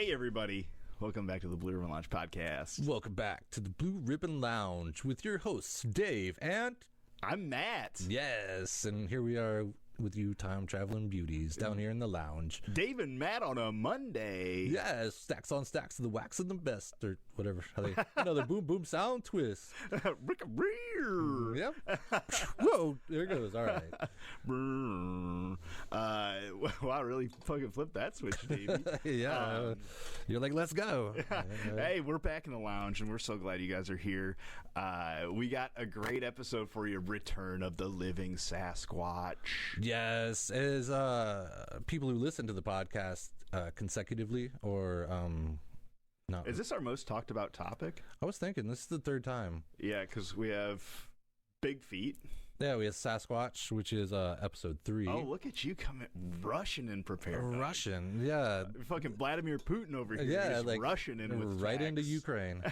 Hey, everybody. Welcome back to the Blue Ribbon Lounge podcast. Welcome back to the Blue Ribbon Lounge with your hosts, Dave and... I'm Matt. Yes, and here we are with you time-traveling beauties down here in the lounge. Dave and Matt on a Monday. Yes, stacks on stacks of the wax and the best, or whatever. Another boom boom sound twist. Yep. Whoa, there it goes. All right. Wow, really fucking flipped that switch, Davey. Yeah. You're like, let's go. Hey, we're back in the lounge, and we're so glad you guys are here. We got a great episode for you, Return of the Living Sasquatch. Yes, as people who listen to the podcast consecutively, or no, Is this our most talked about topic? I was thinking this is the third time. Yeah, because we have Big Feet. Yeah, we have Sasquatch, which is episode 3. Oh, look at you coming Russian and prepared. Russian, yeah. Fucking Vladimir Putin over here. Yeah, just like Russian in with right facts. into Ukraine.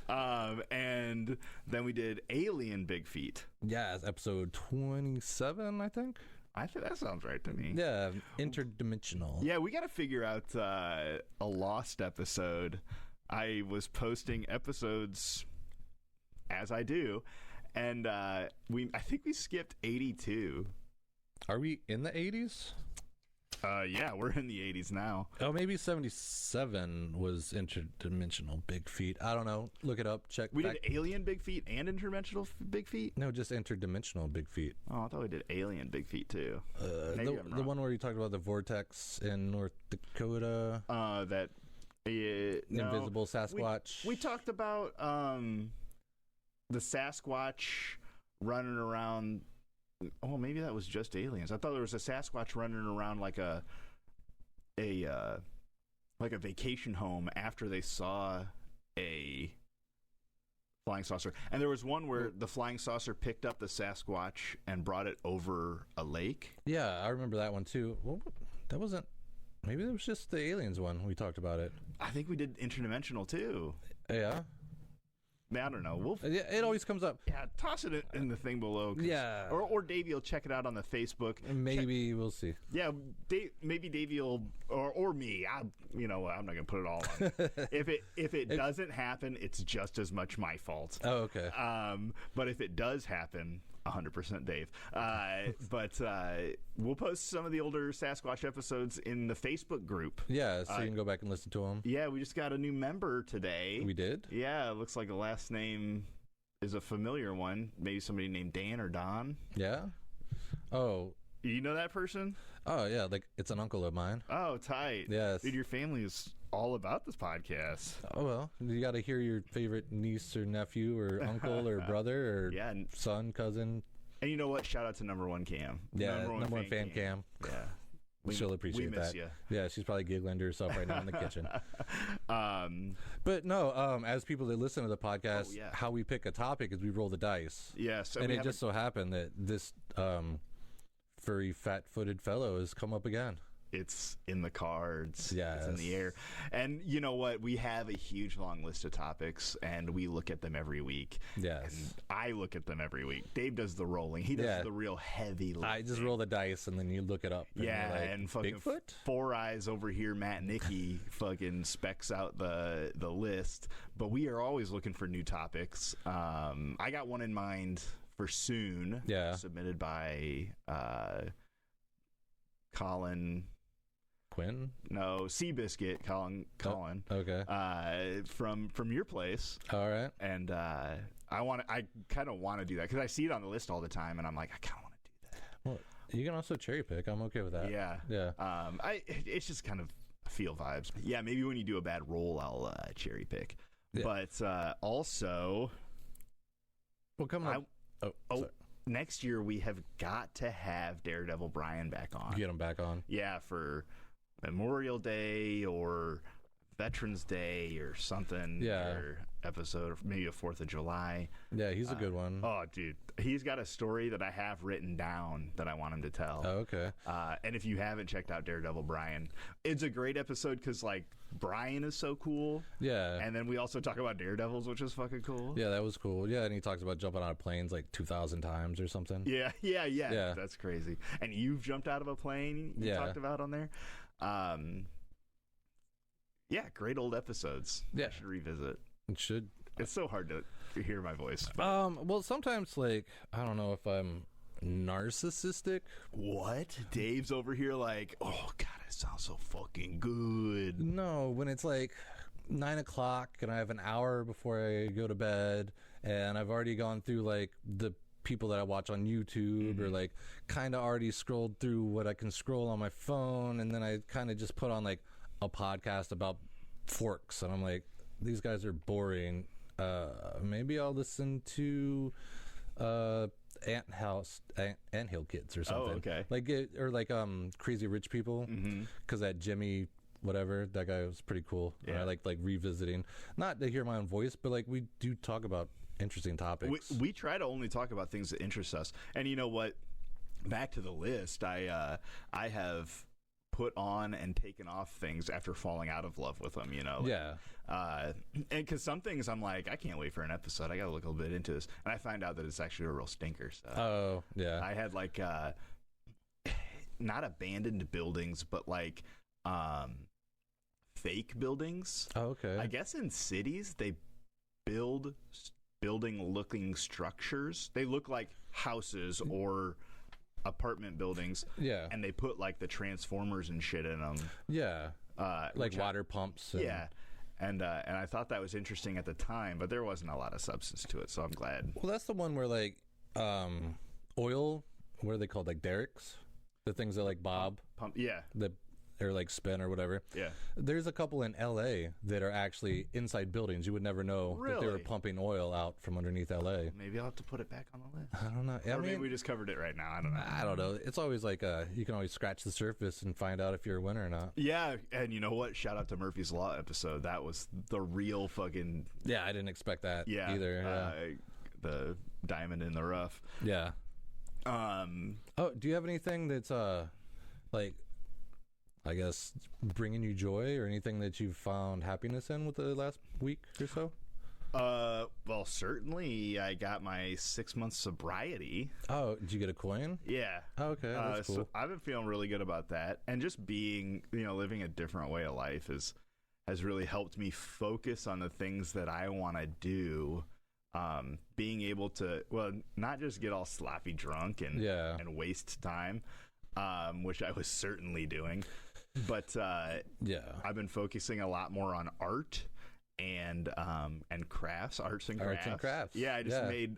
And then we did Alien Big Feet. Yeah, it's episode 27, I think. I think that sounds right to me. Yeah, interdimensional. Yeah, we got to figure out a lost episode. I was posting episodes as I do, and I think we skipped 82. Are we in the 80s? Yeah, we're in the 80s now. Oh, maybe 77 was interdimensional Big Feet. I don't know. Look it up. Check. We did Alien Big Feet and Interdimensional Big Feet? No, just interdimensional Big Feet. Oh, I thought we did Alien Big Feet too. The one where you talked about the vortex in North Dakota. Invisible Sasquatch. We talked about the Sasquatch running around. Oh, maybe that was just aliens. I thought there was a Sasquatch running around like a vacation home after they saw a flying saucer. And there was one where the flying saucer picked up the Sasquatch and brought it over a lake. Yeah, I remember that one too. Well, that wasn't. Maybe it was just the aliens one. We talked about it. I think we did interdimensional too. Yeah. I don't know. It always comes up. Yeah, toss it in the thing below. Yeah. Or Davey will check it out on the Facebook. Maybe we'll see. Yeah, maybe Davey will, or me. I'm not gonna put it all on. if it doesn't happen, it's just as much my fault. Oh, okay. But if it does happen, 100% Dave. But we'll post some of the older Sasquatch episodes in the Facebook group. Yeah, so you can go back and listen to them. Yeah, we just got a new member today. We did? Yeah, it looks like the last name is a familiar one. Maybe somebody named Dan or Don. Yeah? Oh. You know that person? Oh, yeah, like it's an uncle of mine. Oh, tight. Yes. Dude, your family is all about this podcast. Oh, well, you got to hear your favorite niece or nephew or uncle or brother or son, cousin. And you know what? Shout out to number one Cam. Yeah, number one fan Cam. Yeah. She'll appreciate we miss that. You. Yeah, she's probably giggling to herself right now in the kitchen. But no, as people that listen to the podcast, how we pick a topic is we roll the dice. Yes. And it just so happened that this furry, fat-footed fellow has come up again. It's in the cards. Yes. It's in the air. And you know what? We have a huge long list of topics, and we look at them every week. Yes. And I look at them every week. Dave does the rolling. He does the real heavy lifting. I just roll the dice, and then you look it up. And and fucking Bigfoot? Four Eyes over here, Matt and Nikki fucking specs out the list. But we are always looking for new topics. I got one in mind for soon. Yeah. Submitted by Colin... Quinn? No, Seabiscuit, Colin. Oh, okay. From your place. All right. And I kind of want to do that because I see it on the list all the time, and I'm like, I kind of want to do that. Well, you can also cherry pick. I'm okay with that. Yeah. Yeah. It's just kind of feel vibes. Yeah, maybe when you do a bad roll, I'll cherry pick. Yeah. But also, well, come on. Next year we have got to have Daredevil Brian back on. Get him back on. Yeah, for Memorial Day or Veterans Day or something. Yeah. Or episode, or maybe a 4th of July. Yeah, he's a good one. Oh, dude. He's got a story that I have written down that I want him to tell. Oh, okay. And if you haven't checked out Daredevil Brian, it's a great episode because, like, Brian is so cool. Yeah. And then we also talk about Daredevils, which is fucking cool. Yeah, that was cool. Yeah, and he talks about jumping out of planes like 2,000 times or something. Yeah. That's crazy. And you've jumped out of a plane, you talked about on there. Yeah, great old episodes. Yeah. I should revisit. It should. It's so hard to hear my voice. Well, sometimes, like, I don't know if I'm narcissistic. What? Dave's over here like, oh, God, it sounds so fucking good. No, when it's like 9 o'clock and I have an hour before I go to bed, and I've already gone through, like, the people that I watch on YouTube, or, like, kind of already scrolled through what I can scroll on my phone, and then I kind of just put on, like, a podcast about forks, and I'm like, these guys are boring. Maybe I'll listen to Anthill Kids or something. Oh, okay. Like Crazy Rich People, because that Jimmy whatever, that guy was pretty cool. Yeah. I like revisiting, not to hear my own voice, but like we do talk about interesting topics. We try to only talk about things that interest us. And you know what? Back to the list, I have put on and taken off things after falling out of love with them, you know? Yeah. And because some things I'm like, I can't wait for an episode. I got to look a little bit into this. And I find out that it's actually a real stinker. So Oh, yeah. I had like, not abandoned buildings, but like fake buildings. Oh, okay. I guess in cities, they build building-looking structures. They look like houses or apartment buildings. Yeah. And they put like the transformers and shit in them. Yeah. Like which water pumps. Yeah. And I thought that was interesting at the time, but there wasn't a lot of substance to it, so I'm glad. Well, that's the one where like oil, what are they called? Like derricks? The things that like bob. Pump, yeah. Or like spin or whatever. Yeah. There's a couple in LA that are actually inside buildings. You would never know that they were Really? pumping oil out from underneath LA. Maybe I'll have to put it back on the list. I don't know. Or maybe we just covered it right now. I don't know. I don't know. It's always like you can always scratch the surface and find out if you're a winner or not. Yeah, and you know what? Shout out to Murphy's Law episode. That was the real fucking... Yeah, I didn't expect that Yeah. either. Yeah. The diamond in the rough. Yeah. Oh, do you have anything that's like, I guess, bringing you joy, or anything that you've found happiness in with the last week or so? Well, certainly I got my 6 month sobriety. Oh, did you get a coin? Yeah. Oh, okay, that's cool. So I've been feeling really good about that, and just being, living a different way of life has really helped me focus on the things that I want to do. Being able to, well, not just get all sloppy drunk and waste time, which I was certainly doing, but I've been focusing a lot more on art and crafts, arts and crafts. Yeah,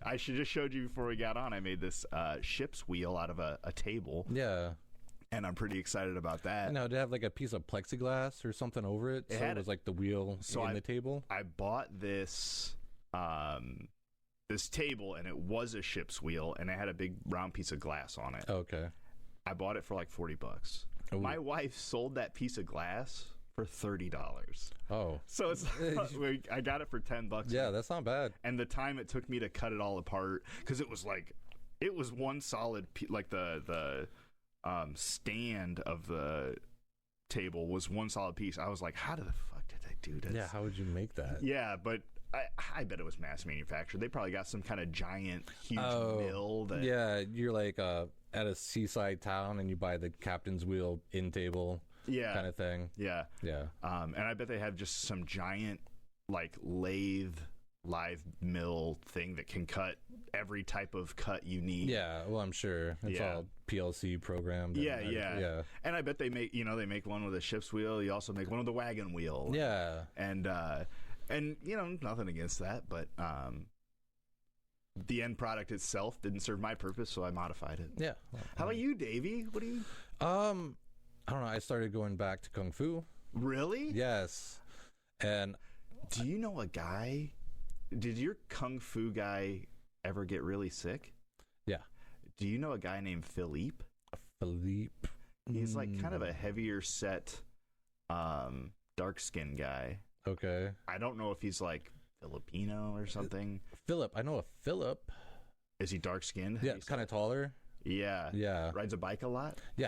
I should just showed you before we got on. I made this ship's wheel out of a table. Yeah. And I'm pretty excited about that. Now, did it have like a piece of plexiglass or something over it? So it was like the wheel in the table? I bought this this table, and it was a ship's wheel, and it had a big round piece of glass on it. Okay. I bought it for like $40. Ooh. My wife sold that piece of glass for $30. Oh. So it's I got it for $10. Yeah, that's not bad. And the time it took me to cut it all apart, because it was one solid like the stand of the table was one solid piece. I was like, how the fuck did I do this? Yeah, how would you make that? Yeah, but I bet it was mass manufactured. They probably got some kind of giant, huge mill. Yeah, you're like at a seaside town and you buy the captain's wheel in table kind of thing. Yeah. Yeah. And I bet they have just some giant, like, lathe live mill thing that can cut every type of cut you need. Yeah, well, I'm sure. It's all PLC programmed. Yeah. And I bet they make one with a ship's wheel. You also make one with a wagon wheel. Yeah. And nothing against that, but the end product itself didn't serve my purpose, so I modified it. Yeah. How about you, Davey? What do you... I don't know. I started going back to Kung Fu. Really? Yes. And do you know a guy... Did your Kung Fu guy ever get really sick? Yeah. Do you know a guy named Philippe? Philippe? He's like kind of a heavier set, dark-skinned guy. Okay. I don't know if he's like Filipino or something. Philip. I know a Philip. Is he dark-skinned? Yeah, kind of taller. Yeah. Yeah. Rides a bike a lot? Yeah.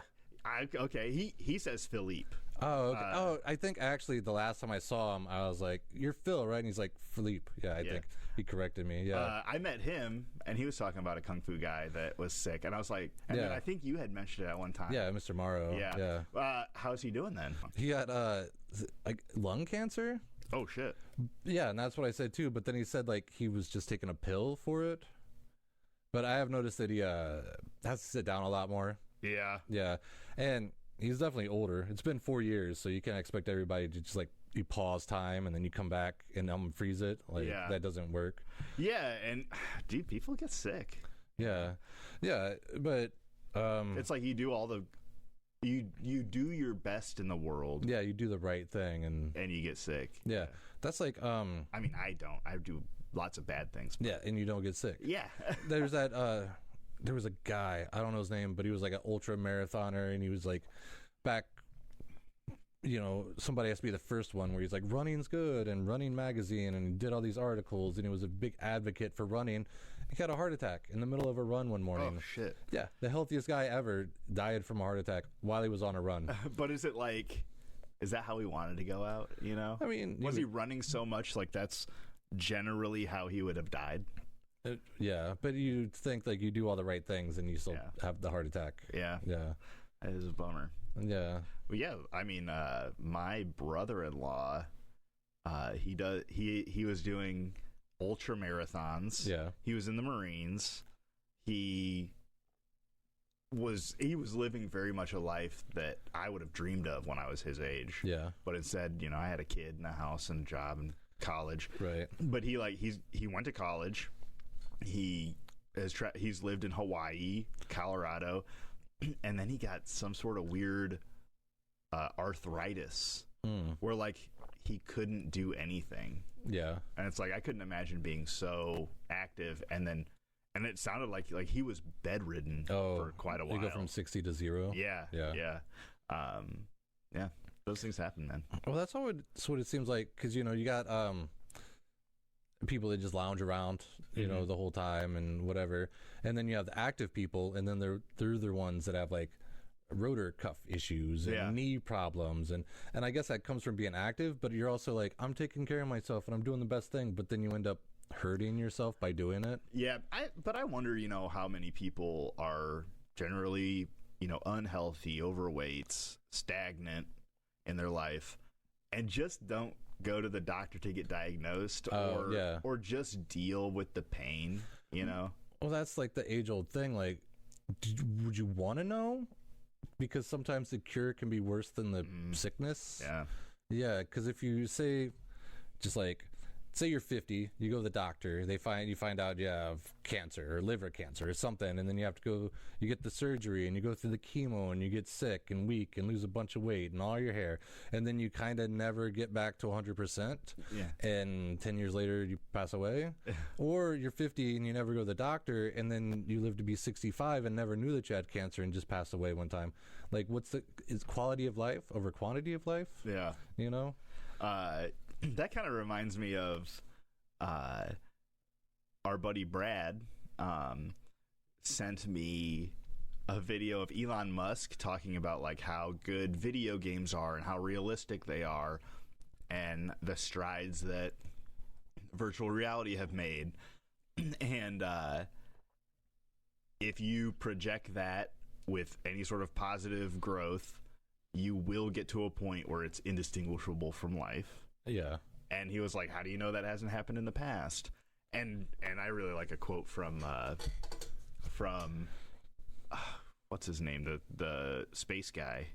Okay, he says Philippe. Oh, okay. I think actually the last time I saw him, I was like, "You're Phil, right?" And he's like, "Philippe." Yeah, I think he corrected me. Yeah. I met him, and he was talking about a kung fu guy that was sick, and I was like, and then I think you had mentioned it at one time. Yeah, Mr. Morrow. Yeah. How's he doing then? He got like lung cancer. Oh shit. Yeah, and that's what I said too. But then he said like he was just taking a pill for it. But I have noticed that he has to sit down a lot more. Yeah. Yeah, and he's definitely older. It's been 4 years, so you can't expect everybody to just like you pause time and then you come back and unfreeze it. Like that doesn't work. Yeah, and dude, people get sick. Yeah, but it's like you do all the you do your best in the world. Yeah, you do the right thing and you get sick. Yeah, that's like I mean, I don't. I do lots of bad things. Yeah, and you don't get sick. Yeah. There's that there was a guy, I don't know his name, but he was like an ultra marathoner, and he was like back, somebody has to be the first one where he's like, running's good, and Running Magazine, and he did all these articles, and he was a big advocate for running. He had a heart attack in the middle of a run one morning. Oh, shit. Yeah, the healthiest guy ever died from a heart attack while he was on a run. But is that how he wanted to go out, I mean... Was he running so much, like that's generally how he would have died? Yeah, but you think like you do all the right things and you still have the heart attack. Yeah. That is a bummer. Yeah. Well, yeah, I mean, my brother-in-law, he was doing ultra marathons. Yeah. He was in the Marines. He was living very much a life that I would have dreamed of when I was his age. Yeah. But instead, I had a kid and a house and a job and college. Right. But he went to college. He's lived in Hawaii, Colorado, and then he got some sort of weird arthritis where like he couldn't do anything. Yeah. And it's like I couldn't imagine being so active and it sounded like he was bedridden for quite a while. You go from 60 to 0. Yeah. Those things happen, man. Well, that's what it seems like, because you got people that just lounge around, the whole time and whatever, and then you have the active people, and then they're the ones that have like rotor cuff issues and knee problems, and I guess that comes from being active, but you're also like, I'm taking care of myself and I'm doing the best thing, but then you end up hurting yourself by doing it. Yeah, but I wonder, how many people are generally, unhealthy, overweight, stagnant in their life, and just don't go to the doctor to get diagnosed or just deal with the pain, Well, that's like the age-old thing. Like, would you want to know? Because sometimes the cure can be worse than the sickness. Yeah. Yeah, because if you say you're 50, you go to the doctor, you find out you have cancer or liver cancer or something, and then you get the surgery and you go through the chemo and you get sick and weak and lose a bunch of weight and all your hair, and then you kind of never get back to 100%. Yeah. And 10 years later you pass away. Or you're 50 and you never go to the doctor, and then you live to be 65 and never knew that you had cancer and just passed away one time. Like, is quality of life over quantity of life? Yeah. That kind of reminds me of our buddy Brad sent me a video of Elon Musk talking about like how good video games are and how realistic they are and the strides that virtual reality have made. And if you project that with any sort of positive growth, you will get to a point where it's indistinguishable from life. Yeah. And he was like, how do you know that hasn't happened in the past? And I really like a quote from what's his name? The space guy.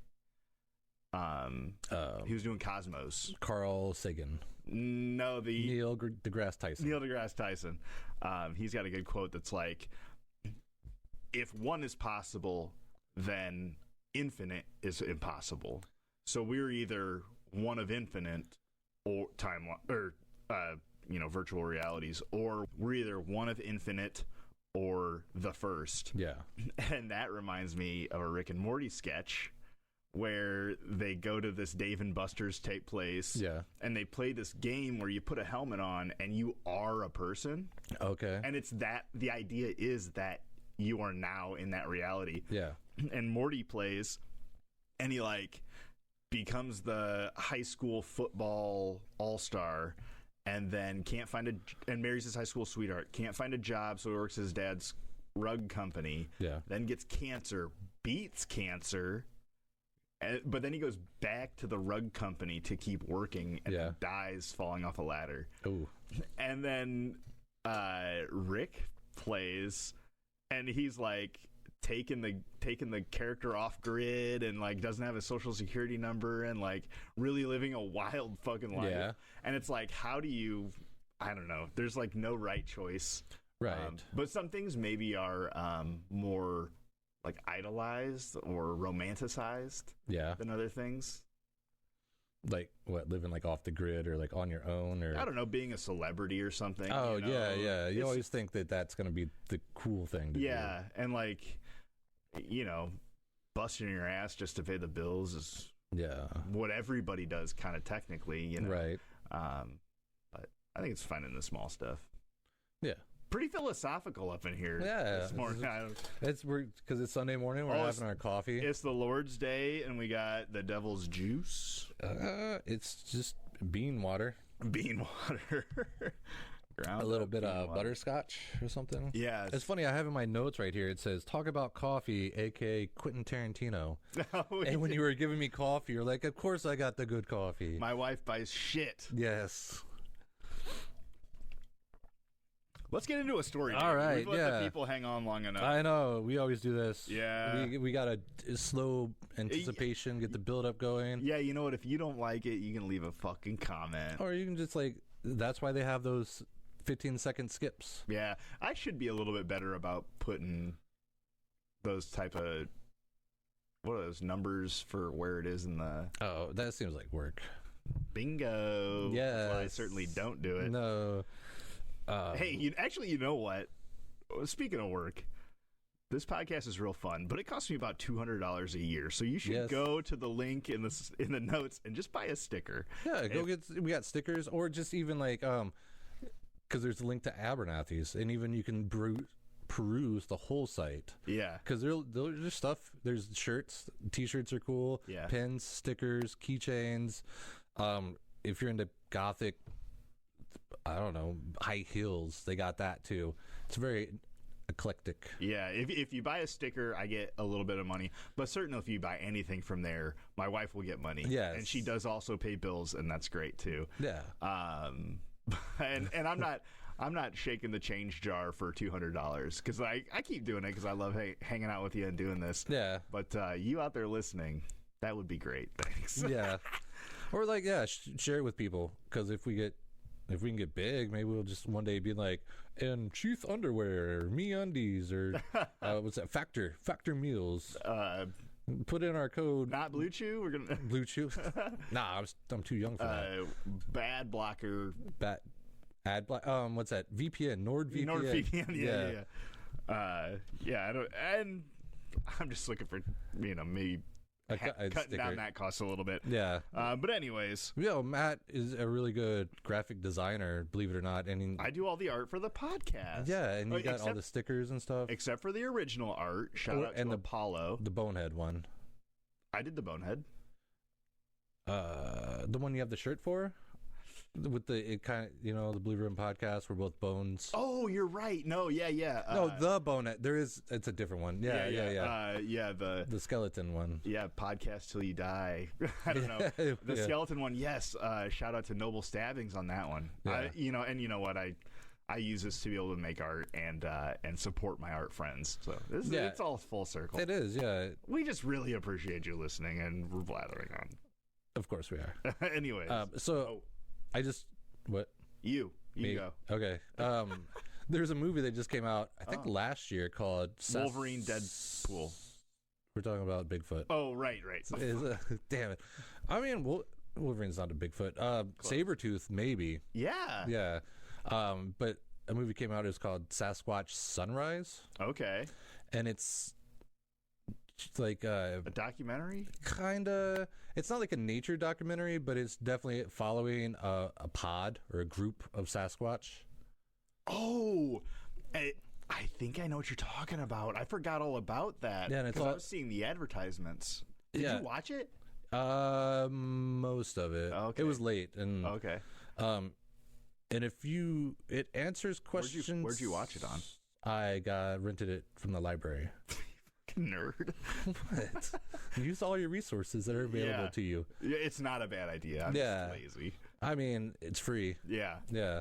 He was doing Cosmos. Carl Sagan. No, Neil deGrasse Tyson. Neil deGrasse Tyson. He's got a good quote that's like, if one is possible, then infinite is impossible. So we're either one of infinite or virtual realities, or we're either one of infinite or the first. Yeah. And that reminds me of a Rick and Morty sketch where they go to this Dave and Buster's tape place. Yeah. And they play this game where you put a helmet on and you are a person. Okay. And it's that the idea is that you are now in that reality. Yeah. And Morty plays and he like becomes the high school football all-star, and then and marries his high school sweetheart. Can't find a job, so he works at his dad's rug company. Yeah. Then gets cancer, beats cancer, but then he goes back to the rug company to keep working, and then dies falling off a ladder. Ooh. And then Rick plays, and he's like taking the character off grid, and like doesn't have a social security number, and like really living a wild fucking life. Yeah. And it's like, how do you? I don't know. There's like no right choice. Right. But some things maybe are more like idolized or romanticized. Yeah. Than other things. Like what, living like off the grid or like on your own, or I don't know, being a celebrity or something. Oh, you know? yeah. You always think that that's going to be the cool thing to do. Yeah, and like, you know, busting your ass just to pay the bills is what everybody does, kind of technically, you know. Right. But I think it's fun in the small stuff. Yeah. Pretty philosophical up in here. Yeah. This morning. It's because it's Sunday morning. We're having our coffee. It's the Lord's Day, and we got the devil's juice. It's just bean water. Bean water. A little bit of butterscotch or something. Yeah. It's funny. I have in my notes right here. It says, talk about coffee, a.k.a. Quentin Tarantino. And when you were giving me coffee, you're like, of course I got the good coffee. My wife buys shit. Yes. Let's get into a story. All right, We've let the people hang on long enough. I know. We always do this. Yeah. We got a slow anticipation, get the build-up going. Yeah, you know what? If you don't like it, you can leave a fucking comment. Or you can just like, that's why they have those 15-second skips. Yeah. I should be a little bit better about putting those type of, what are those numbers for where it is in the... Oh, that seems like work. Bingo. Yeah. Well, I certainly don't do it. No. Hey, you know what? Speaking of work, this podcast is real fun, but it costs me about $200 a year. So you should go to the link in the notes and just buy a sticker. Yeah, we got stickers, or just even like because there's a link to Abernathy's, and even you can peruse the whole site. Yeah, because there's stuff. There's shirts, t-shirts are cool. Yeah, pins, stickers, keychains. If you're into gothic, I don't know, high heels, they got that too. It's very eclectic. Yeah, if you buy a sticker, I get a little bit of money, but certainly if you buy anything from there, my wife will get money. Yes. And she does also pay bills, and that's great too. Yeah. And I'm not shaking the change jar for $200 because I keep doing it because I love hanging out with you and doing this. Yeah. But you out there listening, that would be great. Thanks. Yeah. Or like, share it with people, because if we can get big, maybe we'll just one day be like, and Chief Underwear, or Me Undies, or what's that? Factor Meals. Put in our code. Not Blue Chew. We're gonna Blue Chew. Nah, I'm too young for that. Bad blocker. Ad block. What's that? VPN. NordVPN. NordVPN. Yeah. I don't. And I'm just looking for maybe. Cutting down that cost a little bit. Yeah. But anyways. Matt is a really good graphic designer, believe it or not. And I do all the art for the podcast. Yeah, and you got all the stickers and stuff. Except for the original art. Shout out to Apollo. The Bonehead one. I did the Bonehead. The one you have the shirt for? With the the Blue Ribbon podcast, we're both bones. Oh, you're right. No, yeah. No, the bonehead. It's a different one. Yeah. The skeleton one. Yeah, podcast till you die. I don't know. The skeleton one. Yes. Shout out to Noble Stabbings on that one. Yeah. You know what? I use this to be able to make art and support my art friends. So it's all full circle. It is. Yeah. We just really appreciate you listening, and we're blathering on. Of course we are. Anyways. I just what you go. Okay. There's a movie that just came out I think last year called Wolverine Deadpool. We're talking about Bigfoot. Oh right. Damn it. I mean, Wolverine's not a Bigfoot. Sabretooth maybe. Yeah. But a movie came out. It's called Sasquatch Sunrise. Okay. And it's like a documentary. Kinda. It's not like a nature documentary, but it's definitely following a pod or a group of Sasquatch. Oh, I think I know what you're talking about. I forgot all about that. Yeah, and I was seeing the advertisements. Did you watch it? Most of it. Okay. It was late, and Okay. and it answers questions. Where'd you watch it on? I rented it from the library. Nerd. What? Use all your resources that are available to you. Yeah, it's not a bad idea. I'm just lazy. I mean, it's free. Yeah. Yeah.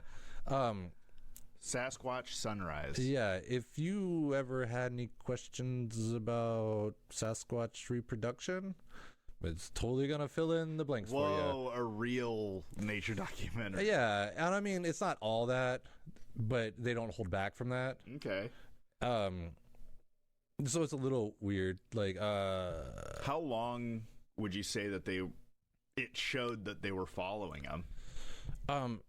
Sasquatch Sunrise. Yeah, if you ever had any questions about Sasquatch reproduction, it's totally gonna fill in the blanks for you. Whoa, a real nature documentary. Yeah, and I mean, it's not all that, but they don't hold back from that. Okay. So it's a little weird. Like, how long would you say that it showed that they were following them?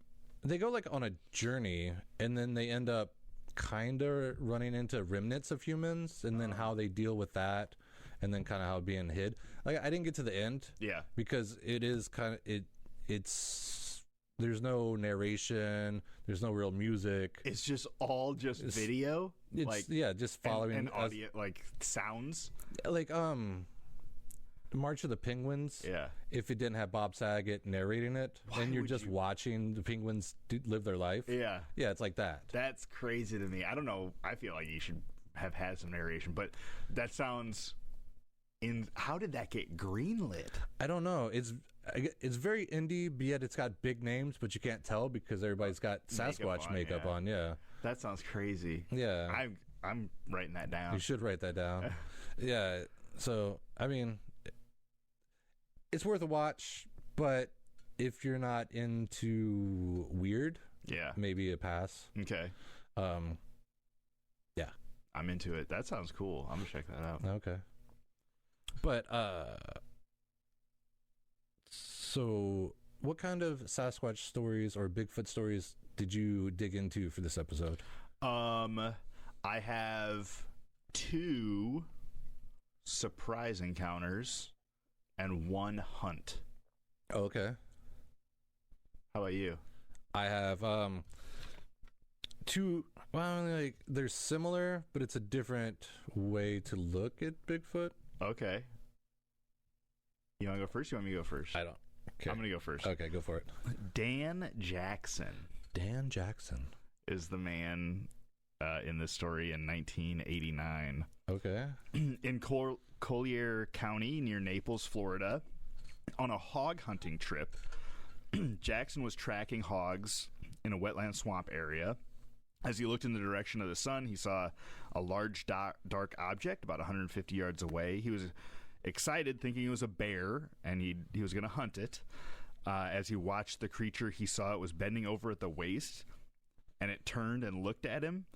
They go like on a journey, and then they end up kind of running into remnants of humans, and then how they deal with that, and then kind of how being hid. Like, I didn't get to the end, because it is kind of it's there's no narration, there's no real music. It's just all video. It's like just following and audio, like sounds. Like March of the Penguins. Yeah. If it didn't have Bob Saget narrating it, and you're just watching the penguins live their life. Yeah. Yeah, it's like that. That's crazy to me. I don't know. I feel like you should have had some narration, but that sounds. How did that get greenlit? I don't know. It's very indie, but yet it's got big names, but you can't tell because everybody's got Sasquatch makeup on. Yeah. That sounds crazy. Yeah. I'm writing that down. You should write that down. Yeah. So, I mean, it's worth a watch, but if you're not into weird, maybe a pass. Okay. Yeah. I'm into it. That sounds cool. I'm gonna check that out. Okay. But so what kind of Sasquatch stories or Bigfoot stories did you dig into for this episode? I have 2 surprise encounters and 1 hunt. Okay. How about you? I have 2. Well, like they're similar, but it's a different way to look at Bigfoot. Okay. You want to go first? You want me to go first? I don't. Okay. I'm going to go first. Okay, go for it. Dan Jackson. Dan Jackson is the man in this story in 1989. Okay. In Collier County near Naples, Florida, on a hog hunting trip, Jackson was tracking hogs in a wetland swamp area. As he looked in the direction of the sun, he saw a large dark object about 150 yards away. He was excited, thinking it was a bear, and he was going to hunt it. As he watched the creature, he saw it was bending over at the waist, and it turned and looked at him,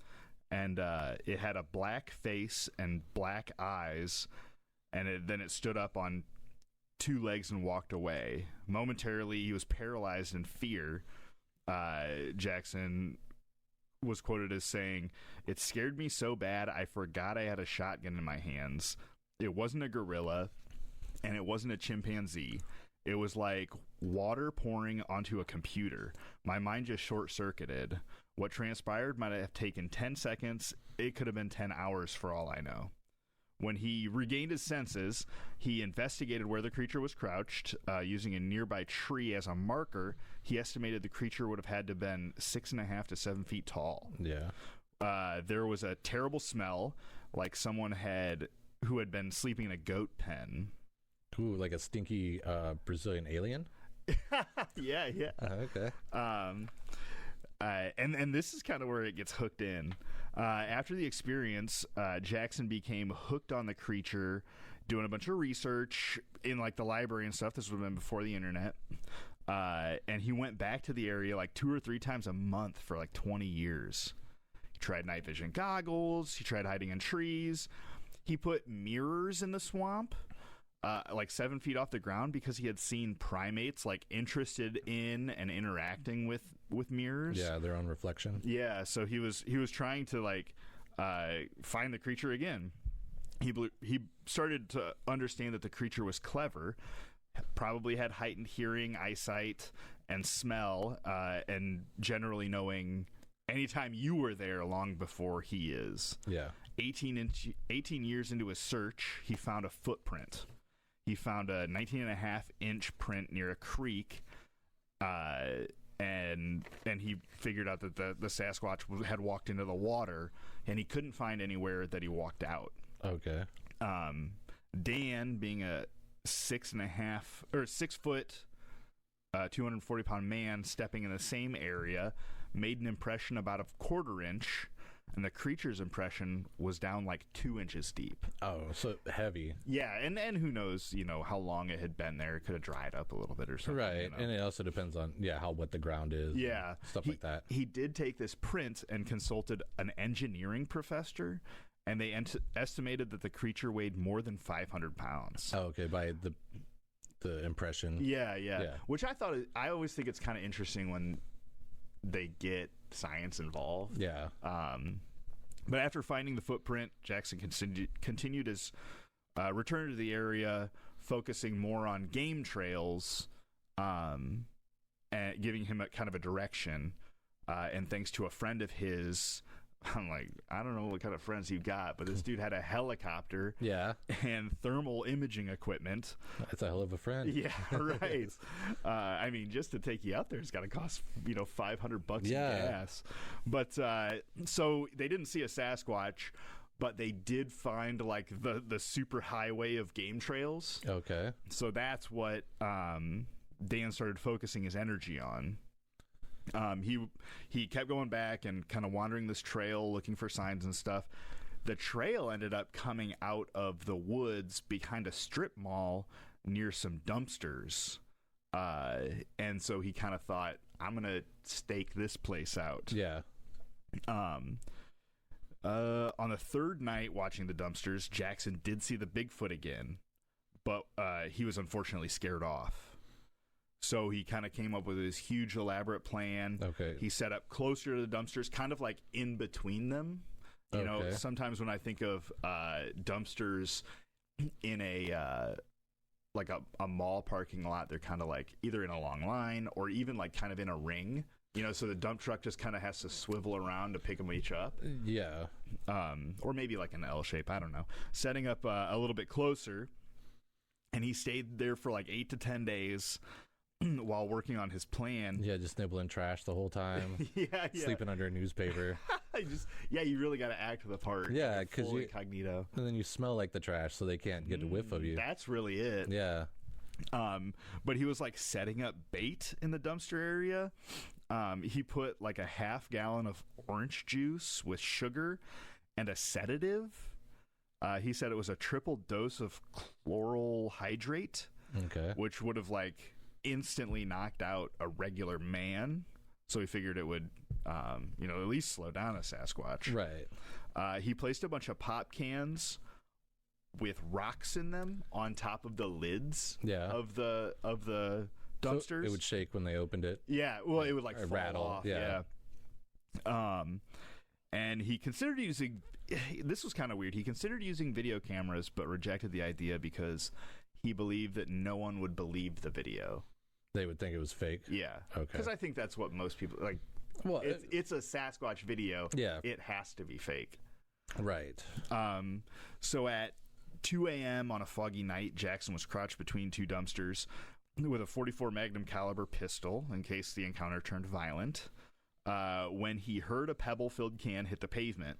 and it had a black face and black eyes, and then it stood up on 2 legs and walked away. Momentarily, he was paralyzed in fear. Jackson was quoted as saying, "It scared me so bad I forgot I had a shotgun in my hands. It wasn't a gorilla, and it wasn't a chimpanzee. It was like water pouring onto a computer. My mind just short-circuited. What transpired might have taken 10 seconds. It could have been 10 hours for all I know." When he regained his senses, he investigated where the creature was crouched. Using a nearby tree as a marker, he estimated the creature would have had to have been 6.5 to 7 feet tall. Yeah. There was a terrible smell, like someone who had been sleeping in a goat pen. Ooh, like a stinky Brazilian alien? Yeah. Okay. And this is kind of where it gets hooked in. After the experience, Jackson became hooked on the creature, doing a bunch of research in like the library and stuff. This would have been before the internet. And he went back to the area like 2 or 3 times a month for like 20 years. He tried night vision goggles. He tried hiding in trees. He put mirrors in the swamp, like 7 feet off the ground, because he had seen primates like interested in and interacting with mirrors. Yeah, their own reflection. Yeah, so he was trying to like find the creature again. He started to understand that the creature was clever, probably had heightened hearing, eyesight, and smell, and generally knowing anytime you were there long before he is. Yeah. 18 years into his search, he found a footprint. he found a 19.5-inch print near a creek, and he figured out that the Sasquatch had walked into the water, and he couldn't find anywhere that he walked out. Okay. Dan, being a 6 foot, 240-pound man stepping in the same area, made an impression about a quarter inch, and the creature's impression was down like 2 inches deep. Oh, so heavy. Yeah, and who knows, how long it had been there. It could have dried up a little bit or something. Right, and it also depends on, how wet the ground is. Yeah. Stuff like that. He did take this print and consulted an engineering professor, and they estimated that the creature weighed more than 500 pounds. Oh, okay, by the impression. Yeah. Which I always think it's kind of interesting when they get science involved. Yeah. But after finding the footprint, Jackson continued his return to the area, focusing more on game trails, and giving him a kind of a direction. And thanks to a friend of his, I'm like, I don't know what kind of friends you got, but this dude had a helicopter, and thermal imaging equipment. That's a hell of a friend. Yeah, right. I mean, just to take you out there, it's got to cost $500 in gas. But so they didn't see a Sasquatch, but they did find like the super highway of game trails. Okay. So that's what Dan started focusing his energy on. He kept going back and kind of wandering this trail looking for signs and stuff. The trail ended up coming out of the woods behind a strip mall near some dumpsters. And so he kind of thought, I'm going to stake this place out. Yeah. On the third night watching the dumpsters, Jackson did see the Bigfoot again, but he was unfortunately scared off. So he kind of came up with this huge, elaborate plan. Okay. He set up closer to the dumpsters, kind of like in between them. You know, sometimes when I think of dumpsters in a mall parking lot, they're kind of like either in a long line or even like kind of in a ring. So the dump truck just kind of has to swivel around to pick them each up. Yeah. Or maybe like an L shape. I don't know. Setting up a little bit closer. And he stayed there for like 8 to 10 days. While working on his plan. Yeah, just nibbling trash the whole time. yeah. Sleeping under a newspaper. You really got to act the part. Yeah, because you incognito. And then you smell like the trash, so they can't get a whiff of you. That's really it. Yeah. But he was like setting up bait in the dumpster area. He put like a half gallon of orange juice with sugar and a sedative. He said it was a triple dose of chloral hydrate. Okay. Which would have like instantly knocked out a regular man, so he figured it would at least slow down a Sasquatch. Right. He placed a bunch of pop cans with rocks in them on top of the lids of the dumpsters. So it would shake when they opened it. Yeah, well, it would like fall rattle off. Yeah. And he considered using, this was kind of weird, he considered using video cameras but rejected the idea because he believed that no one would believe the video. They would think it was fake? Yeah. Okay. Because I think that's what most people, like, well, it's a Sasquatch video. Yeah. It has to be fake. Right. So at 2 a.m. on a foggy night, Jackson was crouched between two dumpsters with a .44 Magnum caliber pistol in case the encounter turned violent. When he heard a pebble-filled can hit the pavement,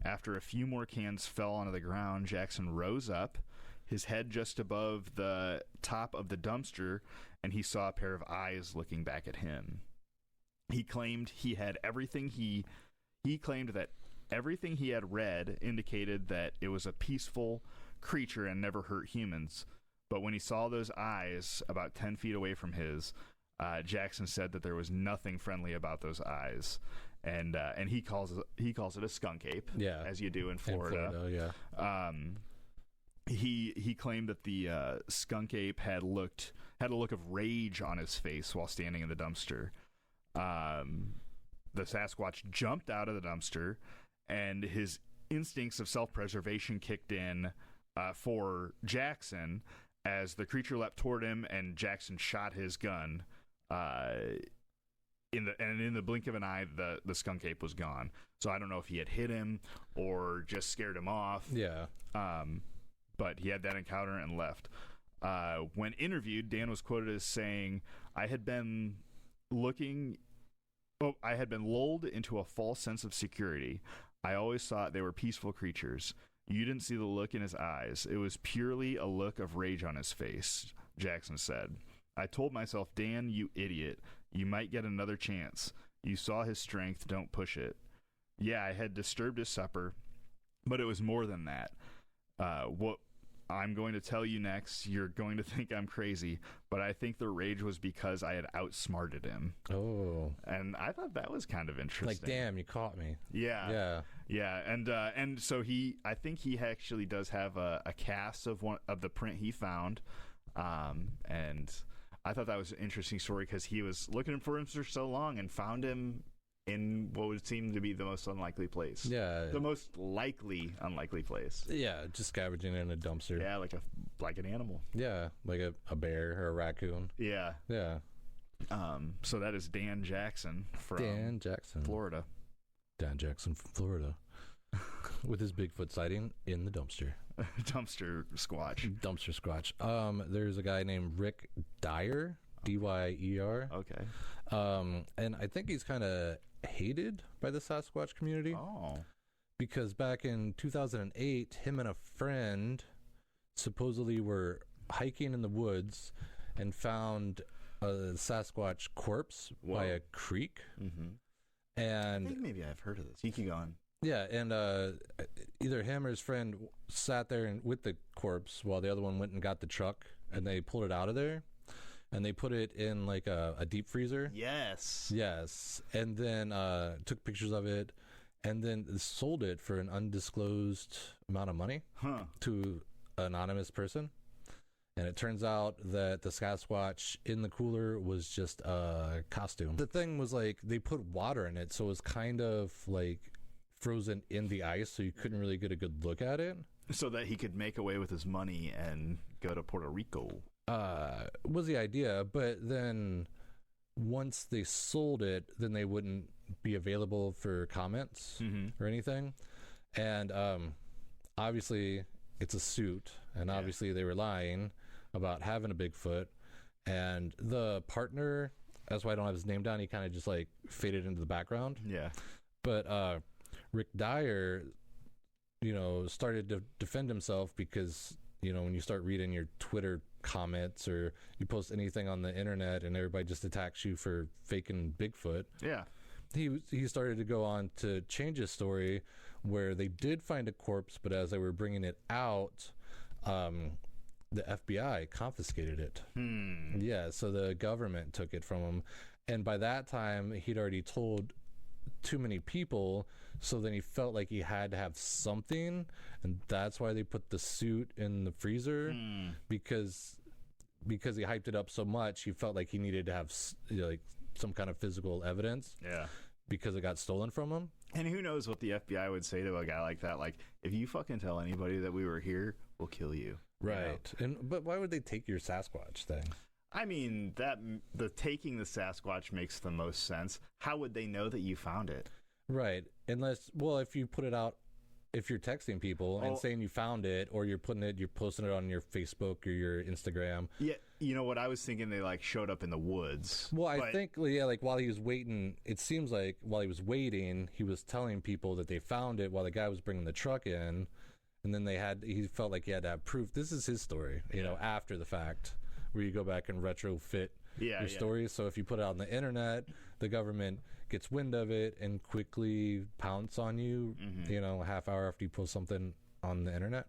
after a few more cans fell onto the ground, Jackson rose up, his head just above the top of the dumpster, and he saw a pair of eyes looking back at him. He claimed that everything he had read indicated that it was a peaceful creature and never hurt humans. But when he saw those eyes about 10 feet away from his, Jackson said that there was nothing friendly about those eyes. And he calls it a skunk ape, as you do in Florida. Yeah. He claimed that the skunk ape had a look of rage on his face while standing in the dumpster. The Sasquatch jumped out of the dumpster, and his instincts of self-preservation kicked in for Jackson as the creature leapt toward him, and Jackson shot his gun. In the blink of an eye, the skunk ape was gone. So I don't know if he had hit him or just scared him off. Yeah. But he had that encounter and left. When interviewed, Dan was quoted as saying, I had been lulled into a false sense of security. I always thought they were peaceful creatures. You didn't see the look in his eyes. It was purely a look of rage on his face, Jackson said. I told myself, Dan, you idiot. You might get another chance. You saw his strength. Don't push it. Yeah, I had disturbed his supper, but it was more than that. What I'm going to tell you next, you're going to think I'm crazy, but I think the rage was because I had outsmarted him. Oh. And I thought that was kind of interesting. Like, damn, you caught me. Yeah. And so I think he actually does have a cast of the print he found. And I thought that was an interesting story because he was looking for him for so long and found him in what would seem to be the most unlikely place. Yeah. The most likely unlikely place. Yeah, just scavenging in a dumpster. Yeah, like an animal. Yeah, like a bear or a raccoon. Yeah. Yeah. So that is Dan Jackson from Florida. Dan Jackson from Florida. With his Bigfoot sighting in the dumpster. Dumpster Squatch. Dumpster Squatch. There's a guy named Rick Dyer, Dyer. Okay. And I think he's kind of hated by the Sasquatch community. Oh. Because back in 2008, him and a friend supposedly were hiking in the woods and found a Sasquatch corpse by a creek. Mm-hmm. And I think maybe I've heard of this. You keep going. Yeah, and either him or his friend sat there with the corpse while the other one went and got the truck, and they pulled it out of there, and they put it in like a deep freezer. Yes. And then took pictures of it, and then sold it for an undisclosed amount of money to an anonymous person. And it turns out that the Sasquatch in the cooler was just a costume. The thing was like they put water in it, so it was kind of like frozen in the ice, so you couldn't really get a good look at it. So that he could make away with his money and go to Puerto Rico. Was the idea, but then once they sold it, then they wouldn't be available for comments or anything. And obviously it's a suit, and obviously they were lying about having a Bigfoot. And the partner, that's why I don't have his name down, he kind of just like faded into the background. Yeah. But Rick Dyer, started to defend himself because, when you start reading your Twitter comments or you post anything on the internet and everybody just attacks you for faking Bigfoot. Yeah. He started to go on to change his story where they did find a corpse, but as they were bringing it out, the FBI confiscated it. Yeah, so the government took it from him. And by that time, he'd already told too many people, so then he felt like he had to have something, and that's why they put the suit in the freezer, because he hyped it up so much, he felt like he needed to have like some kind of physical evidence. Yeah. Because it got stolen from him. And who knows what the FBI would say to a guy like that? Like, if you fucking tell anybody that we were here, we'll kill you. Right. But why would they take your Sasquatch thing? I mean, the taking the Sasquatch makes the most sense. How would they know that you found it? Right. Unless, if you put it out, if you're texting people and saying you found it, or you're posting it on your Facebook or your Instagram. Yeah. You know what? I was thinking they like showed up in the woods. Well, I think, like while he was waiting, it seems like while he was waiting, he was telling people that they found it while the guy was bringing the truck in. And then he felt like he had to have proof. This is his story, after the fact, where you go back and retrofit your story. So if you put it out on the internet, the government gets wind of it and quickly pounce on you, a half hour after you post something on the internet.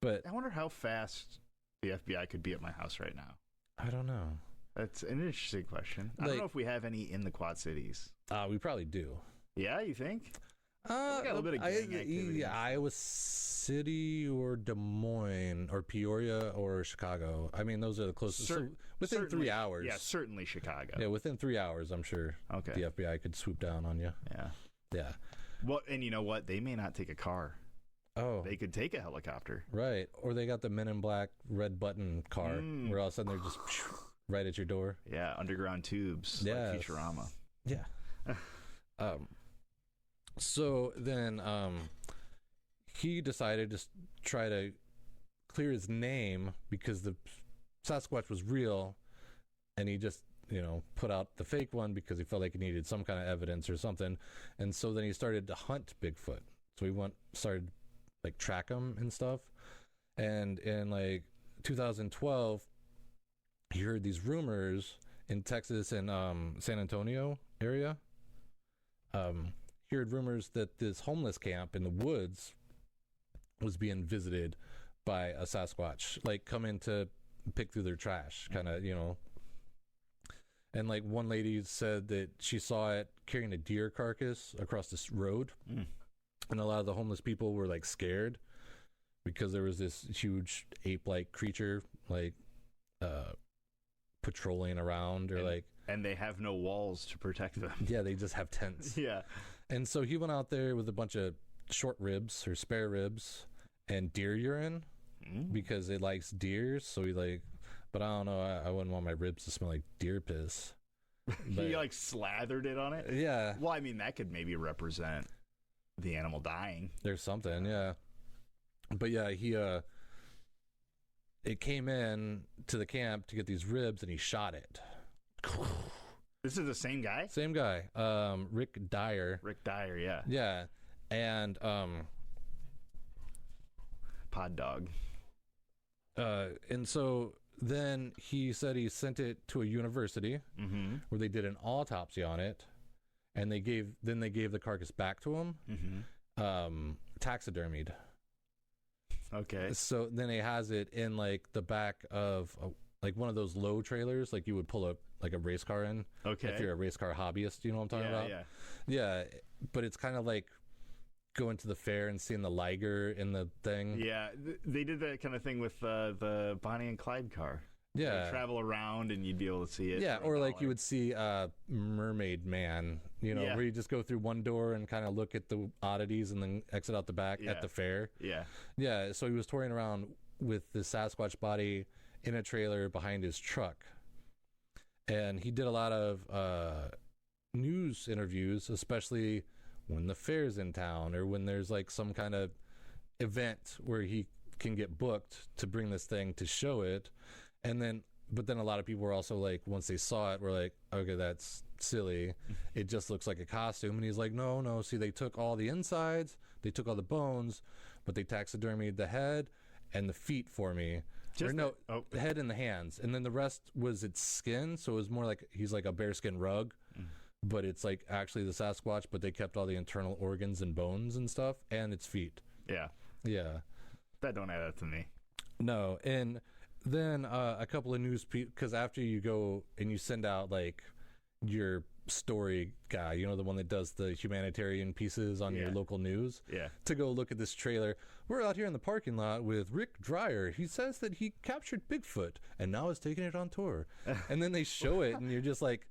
But I wonder how fast the FBI could be at my house right now. I don't know. That's an interesting question. I don't know if we have any in the Quad Cities. We probably do. Yeah, you think? We got a little bit of gang activity. Iowa City or Des Moines or Peoria or Chicago. I mean, those are the closest. So within 3 hours. Yeah, certainly Chicago. Yeah, within 3 hours, I'm sure the FBI could swoop down on you. Yeah. Yeah. Well, and you know what? They may not take a car. Oh. They could take a helicopter. Right. Or they got the Men in Black red button car where all of a sudden they're just right at your door. Yeah, underground tubes like Futurama. Yeah. So then he decided to try to clear his name because the Sasquatch was real, and he just, put out the fake one because he felt like he needed some kind of evidence or something. And so then he started to hunt Bigfoot. So he started like track him and stuff. And in like 2012, he heard these rumors in Texas and San Antonio area. He heard rumors that this homeless camp in the woods was being visited by a Sasquatch, like coming to pick through their trash, kind of, And like one lady said that she saw it carrying a deer carcass across this road. And a lot of the homeless people were like scared because there was this huge ape-like creature like patrolling around and they have no walls to protect them. Yeah, they just have tents. Yeah. And so he went out there with a bunch of short ribs or spare ribs and deer urine because it likes deer. So but I don't know, I wouldn't want my ribs to smell like deer piss. He like slathered it on it? Yeah. Well, I mean, that could maybe represent the animal dying. There's something, yeah. But yeah, it came in to the camp to get these ribs and he shot it. This is the same guy? Same guy. Rick Dyer. Rick Dyer, yeah. Yeah. And Pod Dog. And so then he said he sent it to a university where they did an autopsy on it, and they gave the carcass back to him, taxidermied. Okay. So then he has it in like the back of like one of those low trailers, like you would pull up like a race car in. Okay. If you're a race car hobbyist, you know what I'm talking about? Yeah. Yeah, but it's kind of like going to the fair and seeing the liger in the thing. Yeah, they did that kind of thing with the Bonnie and Clyde car. Yeah. They'd travel around and you'd be able to see it. Yeah, or like you would see Mermaid Man, where you just go through one door and kind of look at the oddities and then exit out the back at the fair. Yeah. Yeah, so he was touring around with the Sasquatch body in a trailer behind his truck. And he did a lot of news interviews, especially when the fair's in town or when there's like some kind of event where he can get booked to bring this thing to show it. But then a lot of people were also like, once they saw it, were like, okay, that's silly. It just looks like a costume. And he's like, no, see, they took all the insides, they took all the bones, but they taxidermied the head and the feet for me. The head and the hands. And then the rest was its skin. So it was more like he's like a bearskin rug, but it's like actually the Sasquatch, but they kept all the internal organs and bones and stuff and its feet. Yeah. Yeah. That don't add up to me. No. And then a couple of news people, because after you go and you send out like your story guy, the one that does the humanitarian pieces on your local news, to go look at this trailer. We're out here in the parking lot with Rick Dyer. He says that he captured Bigfoot and now is taking it on tour. And then they show it and you're just like,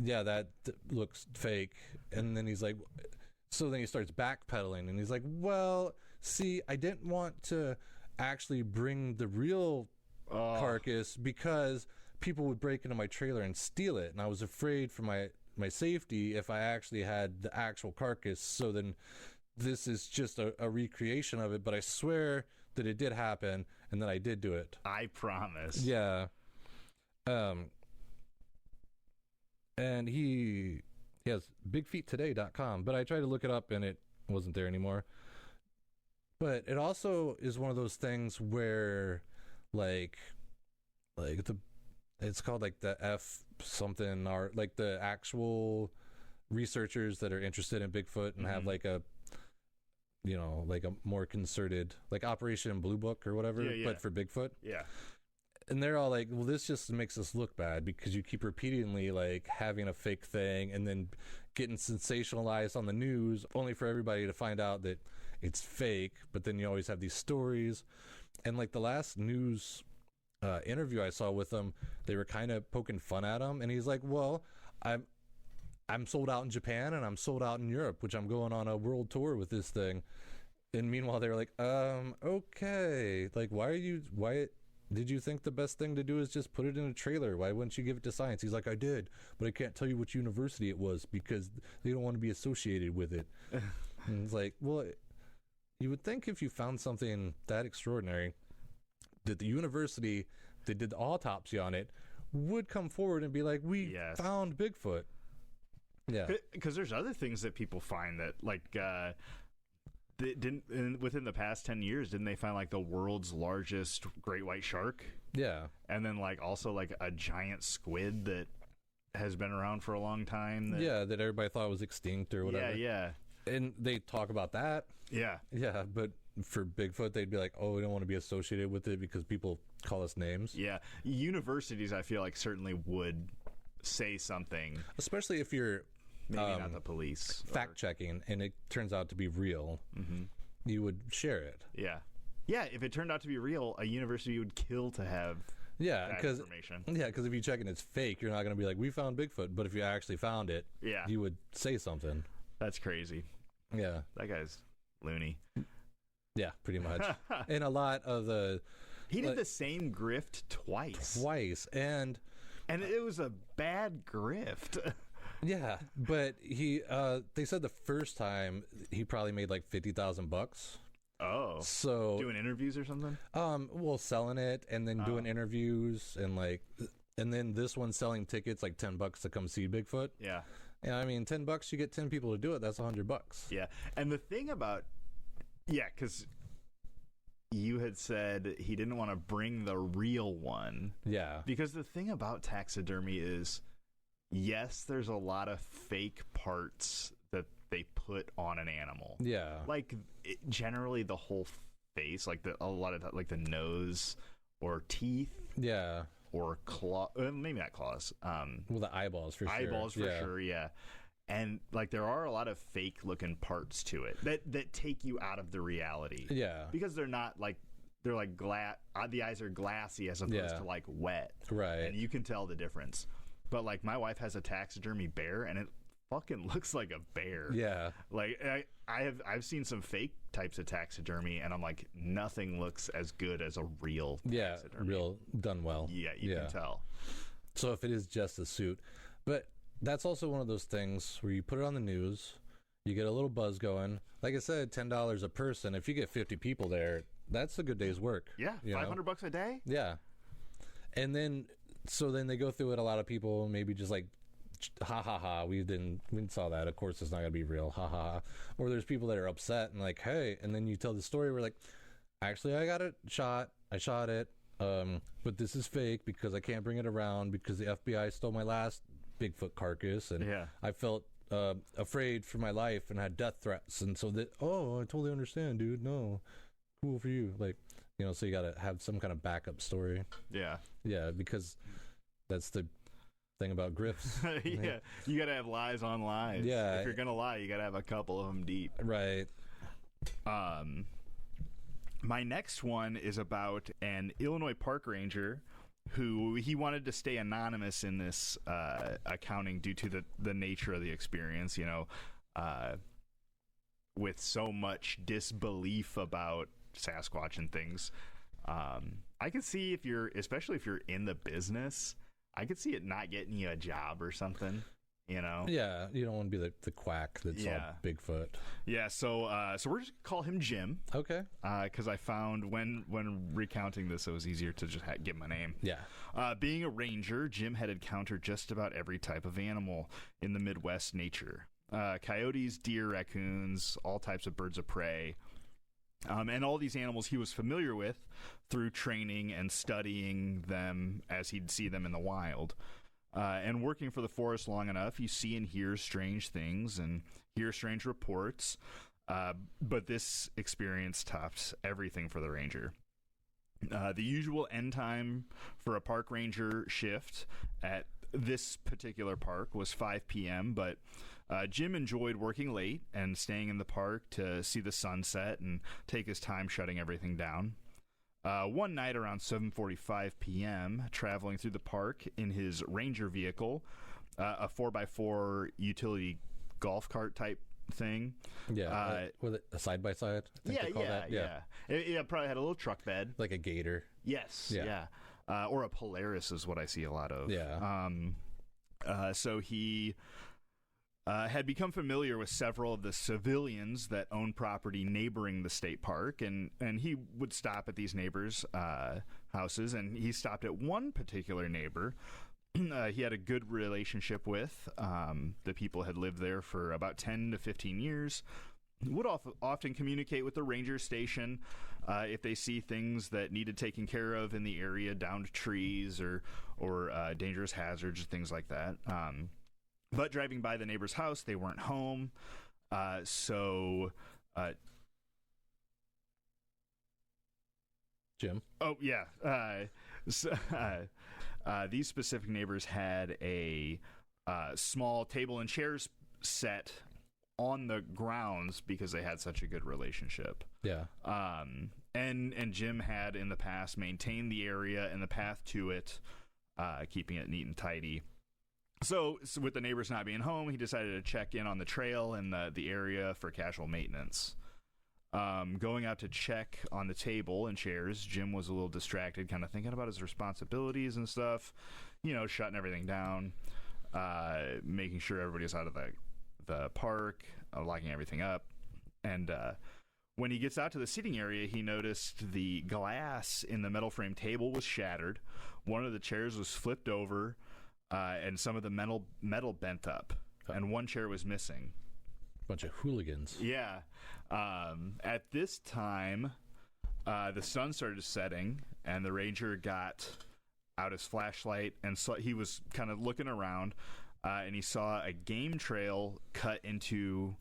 yeah, that looks fake. And then he's like, so then he starts backpedaling and he's like, well, see, I didn't want to actually bring the real carcass because people would break into my trailer and steal it, and I was afraid for my safety if I actually had the actual carcass. So then this is just a recreation of it, but I swear that it did happen and that I did do it. I promise. Yeah. And he has bigfeettoday.com, but I tried to look it up and it wasn't there anymore. But it also is one of those things where it's called like the F something, or like the actual researchers that are interested in Bigfoot and have like a like a more concerted, like Operation Blue Book or whatever, but for Bigfoot. Yeah. And they're all like, well, this just makes us look bad because you keep repeatedly like having a fake thing and then getting sensationalized on the news only for everybody to find out that it's fake. But then you always have these stories. And like the last news interview I saw with him, they were kind of poking fun at him. And he's like, well, I'm sold out in Japan and I'm sold out in Europe, which I'm going on a world tour with this thing. And meanwhile, they were like, okay, like, why did you think the best thing to do is just put it in a trailer? Why wouldn't you give it to science? He's like, I did, but I can't tell you which university it was because they don't want to be associated with it. And it's like, well, you would think if you found something that extraordinary that the university that did the autopsy on it would come forward and be like, we found Bigfoot. Yeah, because there's other things that people find that like within the past 10 years, didn't they find like the world's largest great white shark? Yeah, and then like also like a giant squid that has been around for a long time. That everybody thought was extinct or whatever. Yeah. And they talk about that. Yeah. Yeah, but for Bigfoot, they'd be like, oh, we don't want to be associated with it because people call us names. Yeah. Universities, I feel like, certainly would say something. Especially if you're... Maybe not the police. Fact-checking, and it turns out to be real. Mm-hmm. You would share it. Yeah. Yeah, if it turned out to be real, a university would kill to have... because if you check and it's fake, you're not going to be like, we found Bigfoot. But if you actually found it, you would say something. That's crazy. Yeah. That guy's loony. Yeah, pretty much. And a lot of the... He did the same grift twice. And it was a bad grift. Yeah, but they said the first time he probably made like $50,000. Oh, so doing interviews or something? Well, selling it and then doing interviews and then this one selling tickets like $10 to come see Bigfoot. Yeah, yeah. I mean, $10, you get 10 people to do it. That's $100. Yeah, and the thing about because you had said he didn't want to bring the real one. Yeah, because the thing about taxidermy is, yes, there's a lot of fake parts that they put on an animal. Yeah, like generally the whole face, like a lot of like the nose or teeth. Yeah, or claw, maybe not claws. Well, the eyeballs for sure. Yeah, and like there are a lot of fake looking parts to it that take you out of the reality. Yeah, because they're not like they're like glass. The eyes are glassy as opposed to like wet. Right, and you can tell the difference. But like my wife has a taxidermy bear, and it fucking looks like a bear. Yeah, like I've seen some fake types of taxidermy, and I'm like, nothing looks as good as a real taxidermy. Real done well. Yeah, you can tell. So if it is just a suit, but that's also one of those things where you put it on the news, you get a little buzz going. Like I said, $10 a person. If you get 50 people there, that's a good day's work. Yeah, $500 a day. Yeah, and then they go through it. A lot of people maybe just like, ha ha ha, we saw that, of course it's not gonna be real, ha ha ha. Or there's people that are upset and like, hey, and then you tell the story, we're like, actually I got it shot, I shot it, but this is fake because I can't bring it around because the FBI stole my last Bigfoot carcass, and I felt afraid for my life and had death threats, and so that, oh, I totally understand, dude, no, cool for you, like, you know, so you gotta have some kind of backup story. Yeah, because that's the thing about grifts. Yeah, you gotta have lies on lies. Yeah, if you're gonna lie, you gotta have a couple of them deep. Right. My next one is about an Illinois park ranger who he wanted to stay anonymous in this accounting due to the nature of the experience. You know, with so much disbelief about Sasquatch and things. I could see especially if you're in the business, I could see it not getting you a job or something, you know? Yeah, you don't want to be the quack that saw Bigfoot. Yeah, so we're just gonna call him Jim. Okay. Because I found when recounting this, it was easier to just give my name. Yeah. Being a ranger, Jim had encountered just about every type of animal in the Midwest nature. Coyotes, deer, raccoons, all types of birds of prey. And all these animals he was familiar with through training and studying them as he'd see them in the wild. And working for the forest long enough, you see and hear strange things and hear strange reports. But this experience tops everything for the ranger. The usual end time for a park ranger shift at this particular park was 5 p.m., but Jim enjoyed working late and staying in the park to see the sunset and take his time shutting everything down. One night around 7:45 p.m., traveling through the park in his Ranger vehicle, a 4x4 utility golf cart type thing. Yeah, with a side-by-side? Yeah. It probably had a little truck bed. Like a Gator. Yes, yeah. Or a Polaris is what I see a lot of. Yeah. So he had become familiar with several of the civilians that owned property neighboring the state park, and he would stop at these neighbors' houses, and he stopped at one particular neighbor he had a good relationship with. The people had lived there for about 10 to 15 years, would often communicate with the ranger station if they see things that needed taken care of in the area, downed trees or dangerous hazards, things like that. But driving by the neighbor's house, they weren't home. Jim? Oh, yeah. These specific neighbors had a small table and chairs set on the grounds because they had such a good relationship. Yeah. And Jim had in the past maintained the area and the path to it, keeping it neat and tidy. So with the neighbors not being home, he decided to check in on the trail and the area for casual maintenance. Going out to check on the table and chairs, Jim was a little distracted, kind of thinking about his responsibilities and stuff, shutting everything down, making sure everybody's out of the park, locking everything up. And when he gets out to the seating area, he noticed the glass in the metal frame table was shattered. One of the chairs was flipped over, and some of the metal bent up, and one chair was missing. Bunch of hooligans. Yeah. At this time, the sun started setting, and the ranger got out his flashlight, and he was kind of looking around, and he saw a game trail cut into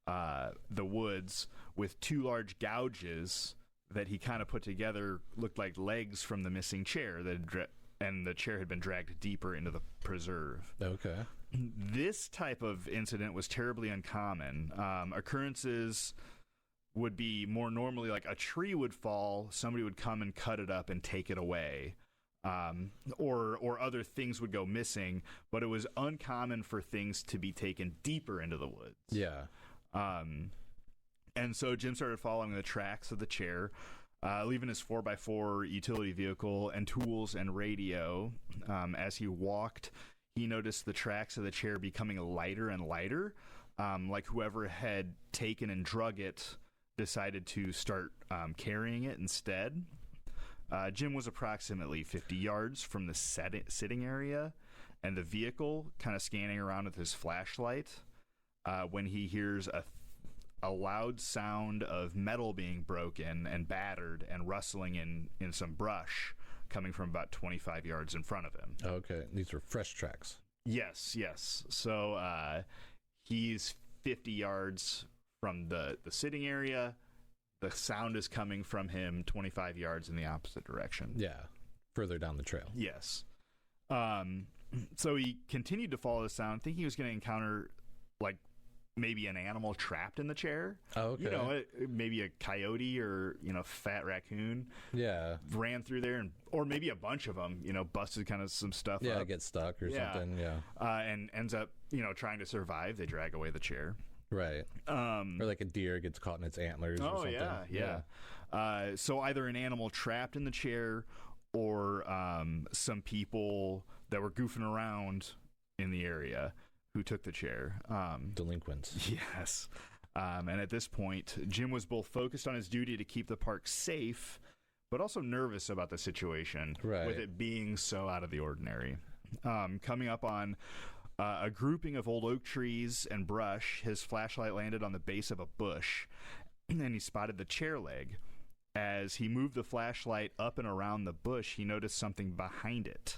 the woods with two large gouges that he kind of put together, looked like legs from the missing chair and the chair had been dragged deeper into the preserve. Okay. This type of incident was terribly uncommon. Occurrences would be more normally like a tree would fall, somebody would come and cut it up and take it away, or other things would go missing, but it was uncommon for things to be taken deeper into the woods. Yeah. And so Jim started following the tracks of the chair, leaving his 4x4 utility vehicle and tools and radio. As he walked, he noticed the tracks of the chair becoming lighter and lighter, like whoever had taken and drug it decided to start carrying it instead. Jim was approximately 50 yards from the sitting area and the vehicle, kind of scanning around with his flashlight, when he hears a loud sound of metal being broken and battered and rustling in some brush coming from about 25 yards in front of him. Okay. These are fresh tracks. Yes. So he's 50 yards from the sitting area. The sound is coming from him 25 yards in the opposite direction. Yeah. Further down the trail. Yes. So he continued to follow the sound, thinking he was going to encounter like maybe an animal trapped in the chair. Oh, okay. Maybe a coyote or, fat raccoon. Yeah. Ran through there, or maybe a bunch of them, busted kind of some stuff up. Yeah, get stuck or something, yeah. And ends up, trying to survive. They drag away the chair. Right. Or like a deer gets caught in its antlers or something. Yeah. So either an animal trapped in the chair or some people that were goofing around in the area who took the chair. Delinquents. Yes. And at this point, Jim was both focused on his duty to keep the park safe, but also nervous about the situation, right, with it being so out of the ordinary. Coming up on a grouping of old oak trees and brush, his flashlight landed on the base of a bush, and he spotted the chair leg. As he moved the flashlight up and around the bush, he noticed something behind it.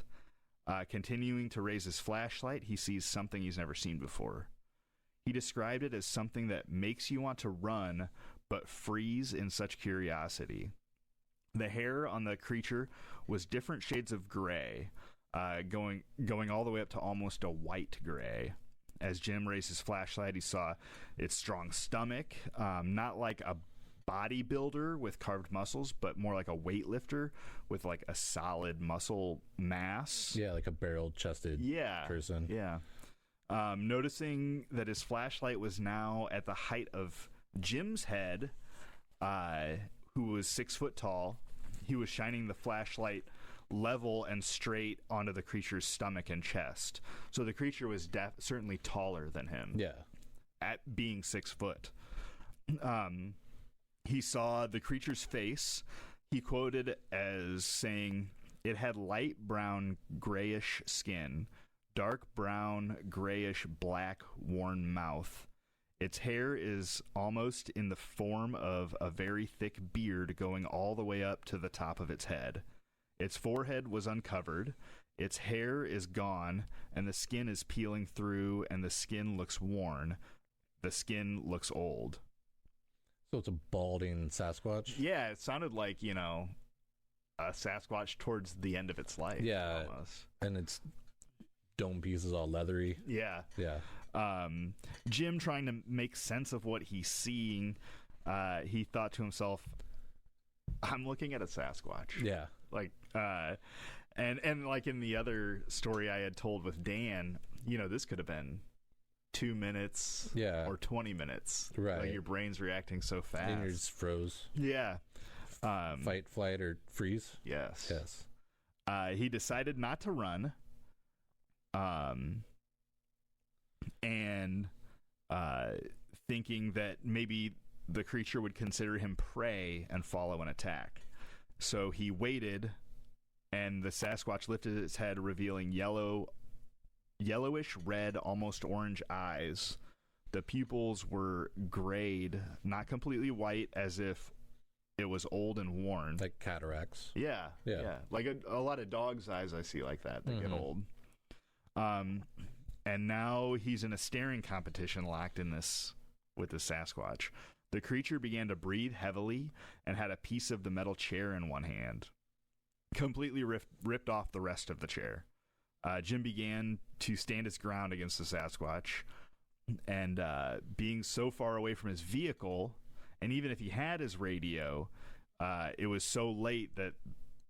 Continuing to raise his flashlight, he sees something he's never seen before. He described it as something that makes you want to run, but freeze in such curiosity. The hair on the creature was different shades of gray, going all the way up to almost a white gray. As Jim raised his flashlight, he saw its strong stomach, not like a bodybuilder with carved muscles, but more like a weightlifter with like a solid muscle mass. Yeah, like a barrel-chested person. Yeah. Noticing that his flashlight was now at the height of Jim's head, who was 6 foot tall, he was shining the flashlight level and straight onto the creature's stomach and chest. So the creature was certainly taller than him. Yeah. At being 6 foot. He saw the creature's face. He quoted as saying, "It had light brown grayish skin, dark brown grayish black worn mouth. Its hair is almost in the form of a very thick beard going all the way up to the top of its head. Its forehead was uncovered. Its hair is gone, and the skin is peeling through, and the skin looks worn. The skin looks old." So it's a balding Sasquatch? Yeah, it sounded like, a Sasquatch towards the end of its life. Yeah. Almost. And its dome piece is all leathery. Yeah. Yeah. Jim, trying to make sense of what he's seeing, he thought to himself, I'm looking at a Sasquatch. Yeah. Like, and like in the other story I had told with Dan, this could have been 2 minutes or 20 minutes. Right. Like your brain's reacting so fast. And you just froze. Yeah. Fight, flight, or freeze? Yes. Yes. He decided not to run. And thinking that maybe the creature would consider him prey and follow an attack. So he waited, and the Sasquatch lifted its head, revealing yellowish red, almost orange eyes. The pupils were grayed, not completely white, as if it was old and worn. Like cataracts. Yeah. Like a lot of dogs' eyes I see like that. They get old. And now he's in a staring competition locked in this with the Sasquatch. The creature began to breathe heavily and had a piece of the metal chair in one hand. Completely ripped off the rest of the chair. Jim began to stand his ground against the Sasquatch, and being so far away from his vehicle, and even if he had his radio, it was so late that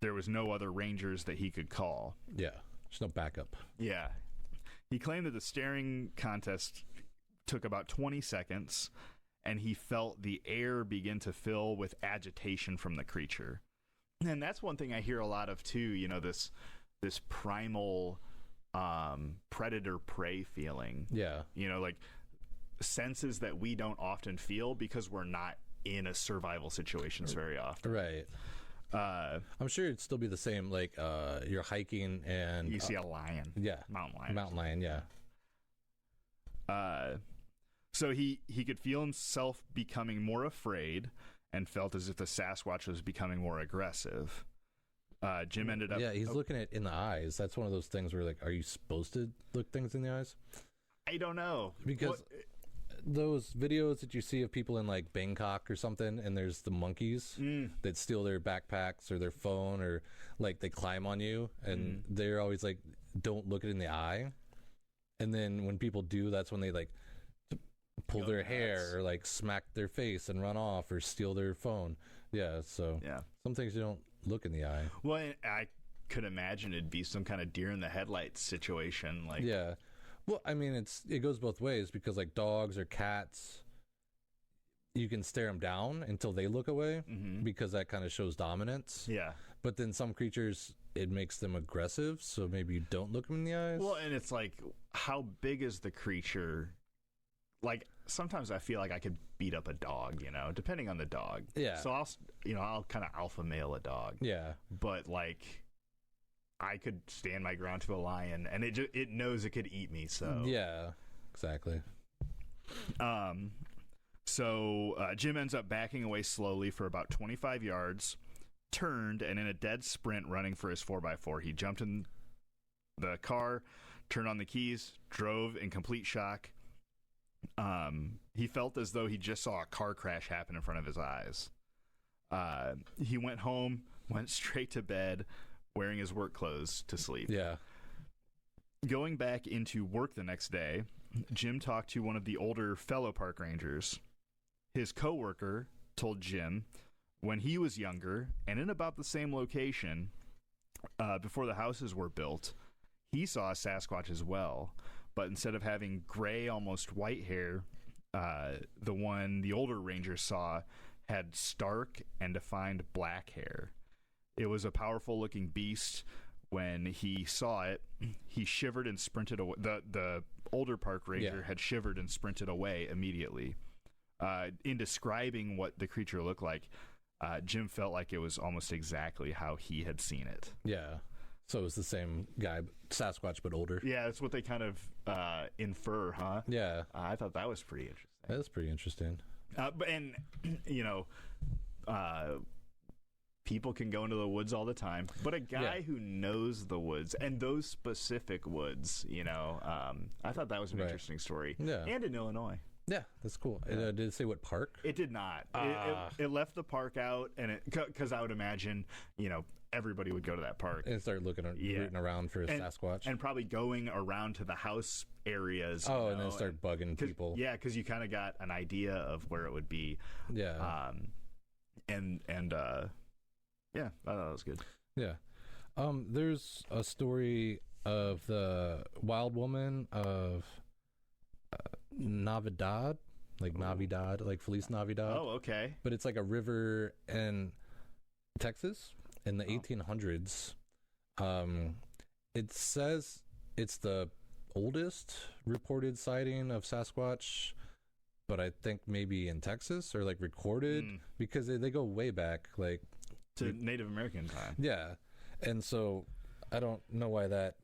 there was no other rangers that he could call. Yeah, there's no backup. Yeah. He claimed that the staring contest took about 20 seconds, and he felt the air begin to fill with agitation from the creature. And that's one thing I hear a lot of too, this primal predator-prey feeling. Yeah. Like senses that we don't often feel because we're not in a survival situations very often. Right. I'm sure it'd still be the same, like you're hiking and you see a lion. Yeah. Mountain lion. Yeah. So he could feel himself becoming more afraid and felt as if the Sasquatch was becoming more aggressive. Jim ended up... Yeah, he's looking at in the eyes. That's one of those things where, like, are you supposed to look things in the eyes? I don't know. Because those videos that you see of people in, like, Bangkok or something, and there's the monkeys that steal their backpacks or their phone, or, like, they climb on you, and they're always like, don't look it in the eye. And then when people do, that's when they, like, pull their hair or, like, smack their face and run off or steal their phone. Yeah, so some things you don't look in the eye. Well, I could imagine it'd be some kind of deer in the headlights situation. Like, yeah. Well, I mean, it goes both ways, because like dogs or cats, you can stare them down until they look away, because that kind of shows dominance. Yeah. But then some creatures, it makes them aggressive, so maybe you don't look them in the eyes. Well, and it's like, how big is the creature? Like, sometimes I feel like I could beat up a dog, depending on the dog. Yeah. So I'll kind of alpha male a dog. Yeah. But like, I could stand my ground to a lion, and it knows it could eat me. So yeah, exactly. So Jim ends up backing away slowly for about 25 yards, turned, and in a dead sprint, running for his 4x4, he jumped in the car, turned on the keys, drove in complete shock. He felt as though he just saw a car crash happen in front of his eyes. He went home, went straight to bed, wearing his work clothes to sleep. Yeah. Going back into work the next day, Jim talked to one of the older fellow park rangers. His coworker told Jim when he was younger and in about the same location, before the houses were built, he saw a Sasquatch as well. But instead of having gray, almost white hair, the one the older ranger saw had stark and defined black hair. it was a powerful looking beast. When he saw it, he shivered and sprinted away. The older park ranger had shivered and sprinted away immediately. In describing what the creature looked like, Jim felt like it was almost exactly how he had seen it. Yeah. So it was the same guy, Sasquatch, but older. Yeah, that's what they kind of infer, huh? Yeah. I thought that was pretty interesting. That was pretty interesting. And, you know, people can go into the woods all the time, but a guy who knows the woods and those specific woods, you know, I thought that was an interesting story. Yeah. And in Illinois. Yeah, that's cool. Yeah. Did it say what park? It did not. It left the park out, and because I would imagine, you know, everybody would go to that park And start rooting around for a Sasquatch. and probably going around to the house areas. Oh, and then start bugging people. Yeah, because you kind of got an idea of where it would be. Yeah. Yeah, I thought that was good. Yeah. There's a story of the wild woman of Navidad, like Navidad, like Feliz Navidad. Oh, okay. But it's like a river in Texas in the 1800s. It says it's the oldest reported sighting of Sasquatch, but I think maybe in Texas or like recorded because they go way back, like to Native American time. Yeah. And so I don't know why that.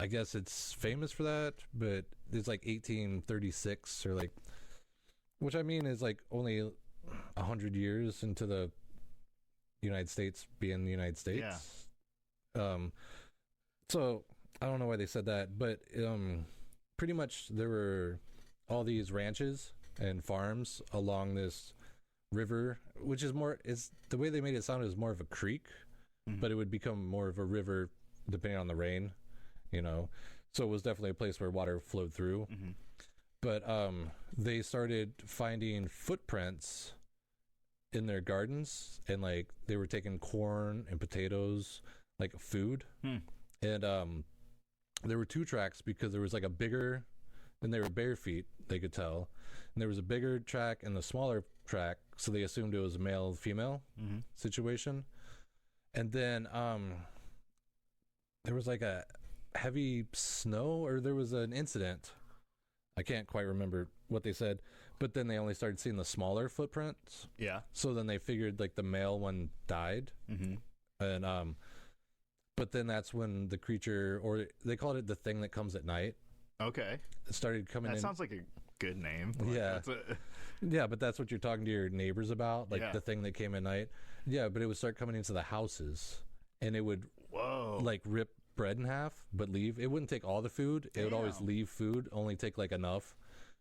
I guess it's famous for that, but it's like 1836 or like, which I mean is like only 100 years into the United States being the United States. Yeah. So I don't know why they said that, but pretty much there were all these ranches and farms along this river, which is the way they made it sound is more of a creek, but it would become more of a river depending on the rain, you know. So it was definitely a place where water flowed through. But they started finding footprints in their gardens, and like they were taking corn and potatoes, like food. And there were two tracks because there was like a bigger, and they were bare feet, they could tell. And there was a bigger track and the smaller track, so they assumed it was a male female situation. And then there was like a heavy snow, or there was an incident. I can't quite remember what they said, but then they only started seeing the smaller footprints. Yeah. So then they figured like the male one died. And but then that's when the creature, or they called it the thing that comes at night. Okay. It started coming in. That sounds like a good name. Yeah. Yeah, but that's what you're talking to your neighbors about, like the thing that came at night. Yeah, but it would start coming into the houses, and it would like rip bread in half, but leave. It wouldn't take all the food. It would always leave food, only take like enough.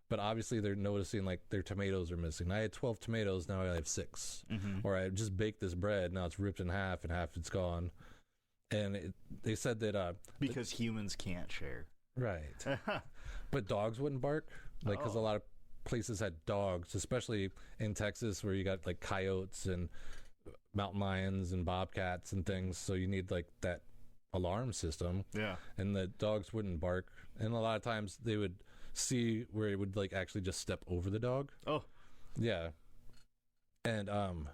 But obviously they're noticing like their tomatoes are missing. I had 12 tomatoes, now I have 6. Or I just baked this bread, now it's ripped in half and half it's gone. And they said that because humans can't share. Right. But dogs wouldn't bark, like, because a lot of places had dogs, especially in Texas where you got like coyotes and mountain lions and bobcats and things, so you need like that alarm system. Yeah. And the dogs wouldn't bark, and a lot of times they would see where it would like actually just step over the dog. Oh. Yeah. And and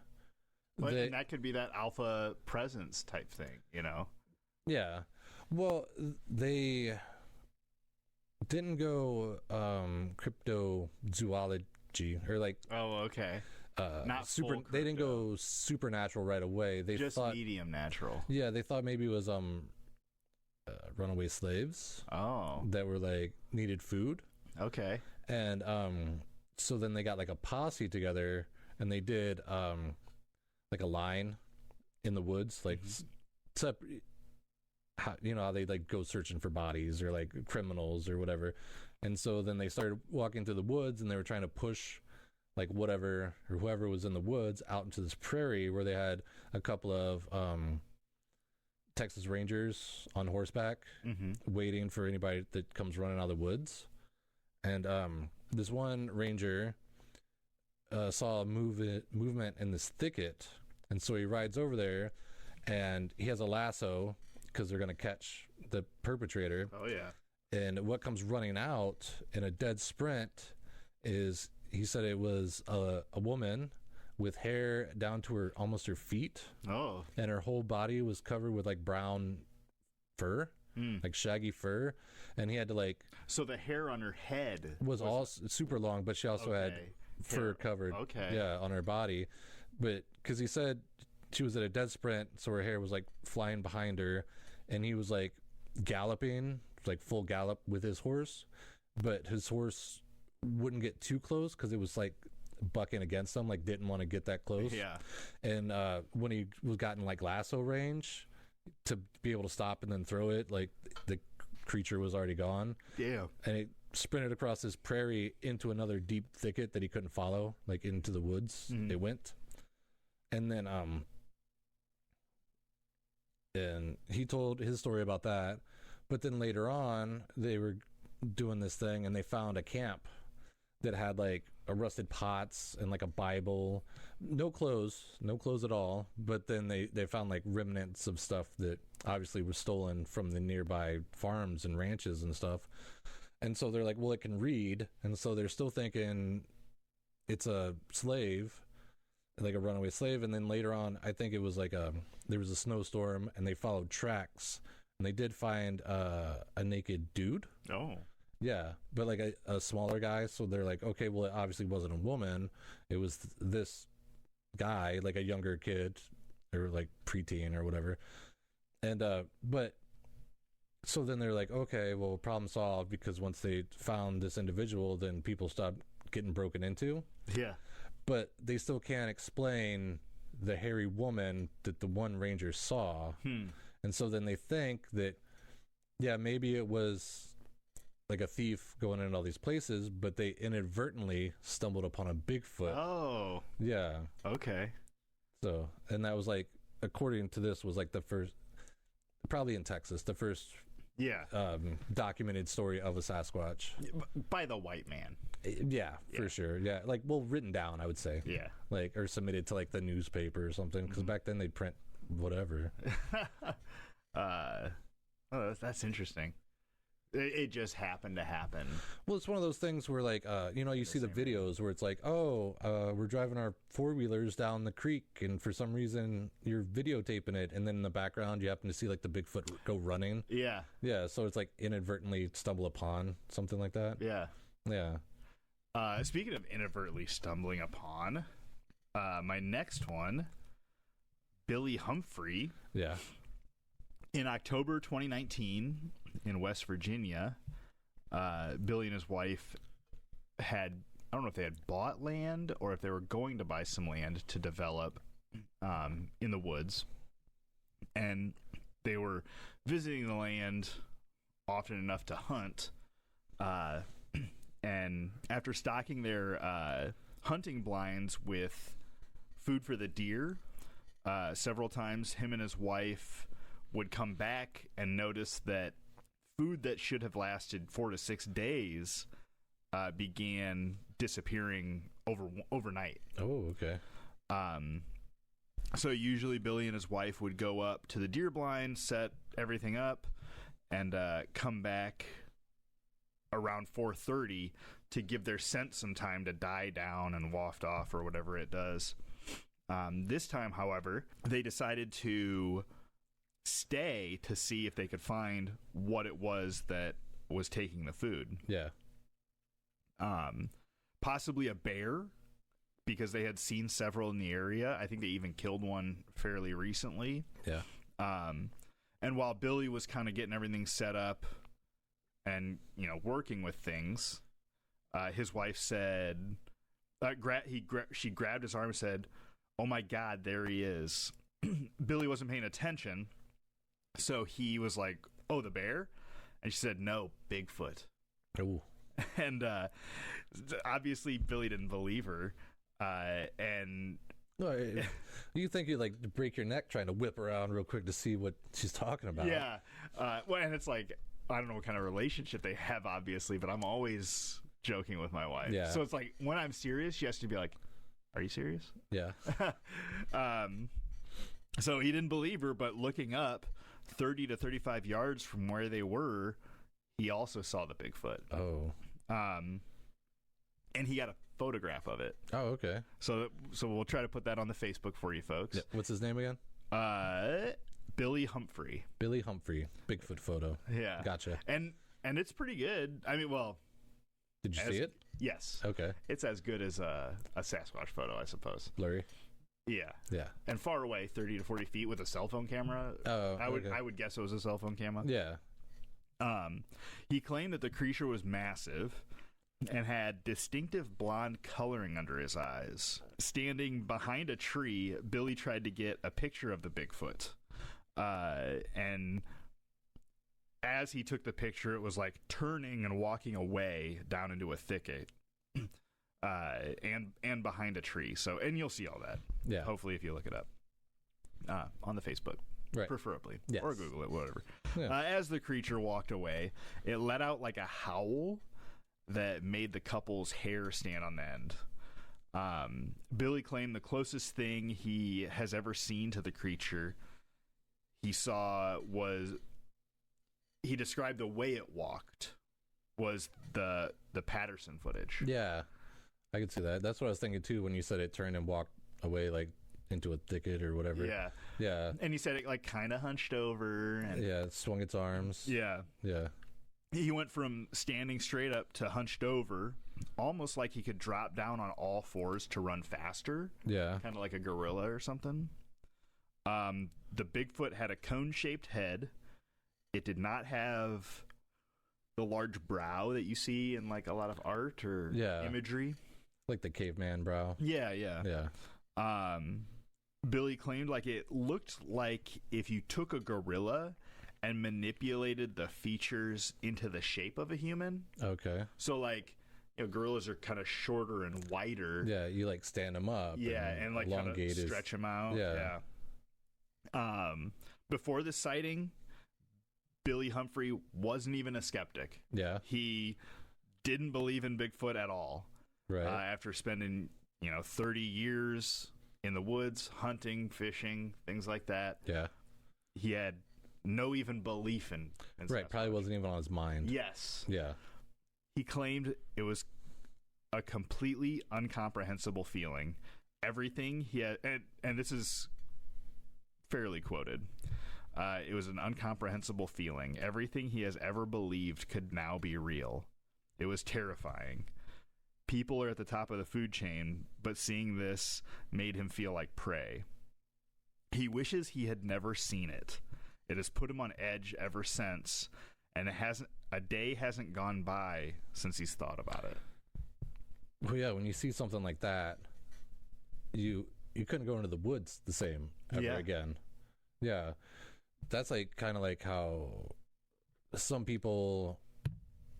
that could be that alpha presence type thing, you know. Yeah. Well, they didn't go cryptozoology or like okay. Not super. They didn't go supernatural right away. They just thought medium natural. Yeah, they thought maybe it was runaway slaves. That were like needed food. Okay. And so then they got like a posse together, and they did like a line in the woods, like how, you know, how they like go searching for bodies or like criminals or whatever. And so then they started walking through the woods, and they were trying to push like whatever or whoever was in the woods out into this prairie where they had a couple of Texas Rangers on horseback waiting for anybody that comes running out of the woods. And this one ranger saw a movement in this thicket, and so he rides over there, and he has a lasso because they're going to catch the perpetrator. Oh, yeah. And what comes running out in a dead sprint is, he said it was a woman with hair down to her almost her feet. Oh. And her whole body was covered with like brown fur, like shaggy fur. And he had to like. So the hair on her head was all super long, but she also had fur covered. Okay. Yeah, on her body. But because he said she was at a dead sprint, so her hair was like flying behind her, and he was like galloping, like full gallop with his horse, but his horse wouldn't get too close because it was like bucking against him, like didn't want to get that close. Yeah. And when he was gotten like lasso range to be able to stop and then throw it, like the creature was already gone. Yeah. And it sprinted across this prairie into another deep thicket that he couldn't follow, like into the woods. It went. And then and he told his story about that. But then later on, they were doing this thing and they found a camp that had like a rusted pots and like a Bible, no clothes at all. But then they found like remnants of stuff that obviously was stolen from the nearby farms and ranches and stuff. And so they're like, well, it can read. And so they're still thinking it's a slave, like a runaway slave. And then later on, I think it was like there was a snowstorm and they followed tracks and they did find a naked dude. Oh. Yeah, but like a smaller guy. So they're like, okay, well, it obviously wasn't a woman. It was this guy, like a younger kid or like preteen or whatever. And, but so then they're like, okay, well, problem solved, because once they found this individual, then people stopped getting broken into. Yeah. But they still can't explain the hairy woman that the one ranger saw. And so then they think that, yeah, maybe it was like a thief going in all these places, but they inadvertently stumbled upon a Bigfoot. Oh. Yeah. Okay. So, and that was like, according to this, was like the first, probably in Texas, the first documented story of a Sasquatch. By the white man. Yeah, for sure. Yeah. Like, well, written down, I would say. Yeah. Like, or submitted to like the newspaper or something, because back then they'd print whatever. Oh, that's interesting. It just happened to happen. Well, it's one of those things where, like, you see the videos where it's like, we're driving our four-wheelers down the creek, and for some reason you're videotaping it, and then in the background you happen to see, like, the Bigfoot go running. Yeah. Yeah, so it's like inadvertently stumble upon something like that. Yeah. Yeah. Speaking of inadvertently stumbling upon, my next one, Billy Humphrey. Yeah. In October 2019, in West Virginia, Billy and his wife I don't know if they had bought land or if they were going to buy some land to develop in the woods. And they were visiting the land often enough to hunt. And after stocking their hunting blinds with food for the deer, several times him and his wife would come back and notice that food that should have lasted 4 to 6 days began disappearing overnight. Oh, okay. So usually Billy and his wife would go up to the deer blind, set everything up, and come back around 4:30 to give their scent some time to die down and waft off or whatever it does. This time, however, they decided to stay to see if they could find what it was that was taking the food. Yeah. Possibly a bear, because they had seen several in the area. I think they even killed one fairly recently. Yeah. And while Billy was kind of getting everything set up and, working with things, his wife said, she grabbed his arm and said, "Oh my God, there he is." Billy wasn't paying attention. So he was like, "Oh, the bear?" And she said, "No, Bigfoot." Oh. And obviously Billy didn't believe her. And no, you think you'd like break your neck trying to whip around real quick to see what she's talking about. Yeah. Well, and it's like, I don't know what kind of relationship they have, obviously, but I'm always joking with my wife. Yeah. So it's like, when I'm serious, she has to be like, "Are you serious?" Yeah. So he didn't believe her, but looking up 30 to 35 yards from where they were, he also saw the Bigfoot. Oh. and he got a photograph of it. Oh, okay. So we'll try to put that on the Facebook for you folks. Yeah. What's his name again? Billy Humphrey. Billy Humphrey. Bigfoot photo. Yeah. Gotcha. And it's pretty good. I mean, well, did you see it? Yes. Okay. It's as good as a Sasquatch photo, I suppose. Blurry. Yeah. Yeah. And far away, 30 to 40 feet with a cell phone camera. Oh, I would guess it was a cell phone camera. Yeah. He claimed that the creature was massive and had distinctive blonde coloring under his eyes. Standing behind a tree, Billy tried to get a picture of the Bigfoot. And as he took the picture, it was like turning and walking away down into a thicket. And behind a tree. So, and you'll see all that. Yeah. Hopefully, if you look it up on the Facebook, right. Preferably, Yes. or Google it, whatever. Yeah. As the creature walked away, it let out like a howl that made the couple's hair stand on end. Billy claimed the closest thing he has ever seen to the creature he saw was, he described the way it walked was the Patterson footage. Yeah. I could see that. That's what I was thinking too when you said it turned and walked away like into a thicket or whatever. Yeah. Yeah. And he said it like kind of hunched over. And Yeah. It swung its arms. yeah. Yeah. He went from standing straight up to hunched over, almost like he could drop down on all fours to run faster. Yeah. Kind of like a gorilla or something. The Bigfoot had a cone-shaped head. It did not have the large brow that you see in like a lot of art or imagery. Like the caveman brow. Yeah. Yeah. Billy claimed like it looked like if you took a gorilla and manipulated the features into the shape of a human. Okay. So like, you know, gorillas are kind of shorter and wider. Yeah, you like stand them up. Yeah, and like kind of stretch them out. Yeah. Before this sighting, Billy Humphrey wasn't even a skeptic. Yeah. He didn't believe in Bigfoot at all. Right. After spending, 30 years in the woods, hunting, fishing, things like that. Yeah. He had no even belief in right. Sasquatch. Probably wasn't even on his mind. Yes. Yeah. He claimed it was a completely incomprehensible feeling. Everything he had, and this is fairly quoted. It was an incomprehensible feeling. Everything he has ever believed could now be real. It was terrifying. People are at the top of the food chain, but seeing this made him feel like prey. He wishes he had never seen it. It has put him on edge ever since, and a day hasn't gone by since he's thought about it. Well, yeah, when you see something like that, you couldn't go into the woods the same ever again. Yeah. That's like kind of like how some people,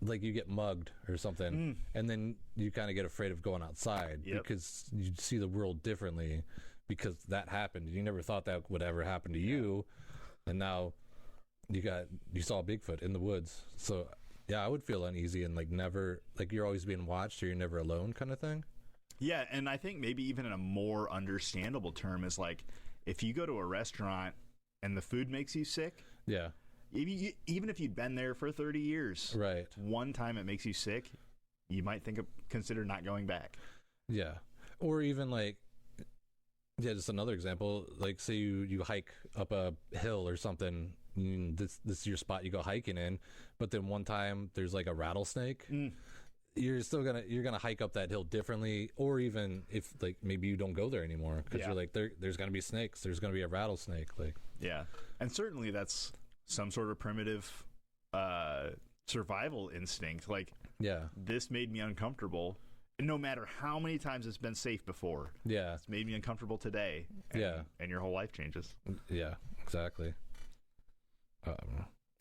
like, you get mugged or something, and then you kind of get afraid of going outside because you see the world differently because that happened. You never thought that would ever happen to you, and now you saw Bigfoot in the woods. So yeah, I would feel uneasy and like never, like you're always being watched or you're never alone kind of thing. Yeah, and I think maybe even in a more understandable term is like if you go to a restaurant and the food makes you sick. Yeah. Even if you'd been there for 30 years, right? One time it makes you sick, you might consider not going back. Yeah, or even like, just another example. Like, say you hike up a hill or something. This is your spot you go hiking in, but then one time there's like a rattlesnake. You're gonna hike up that hill differently, or even if like maybe you don't go there anymore because you're like there's gonna be snakes. There's gonna be a rattlesnake. Like, yeah, and certainly that's some sort of primitive survival instinct. Like, this made me uncomfortable. No matter how many times it's been safe before. Yeah. It's made me uncomfortable today. And your whole life changes. Yeah, exactly.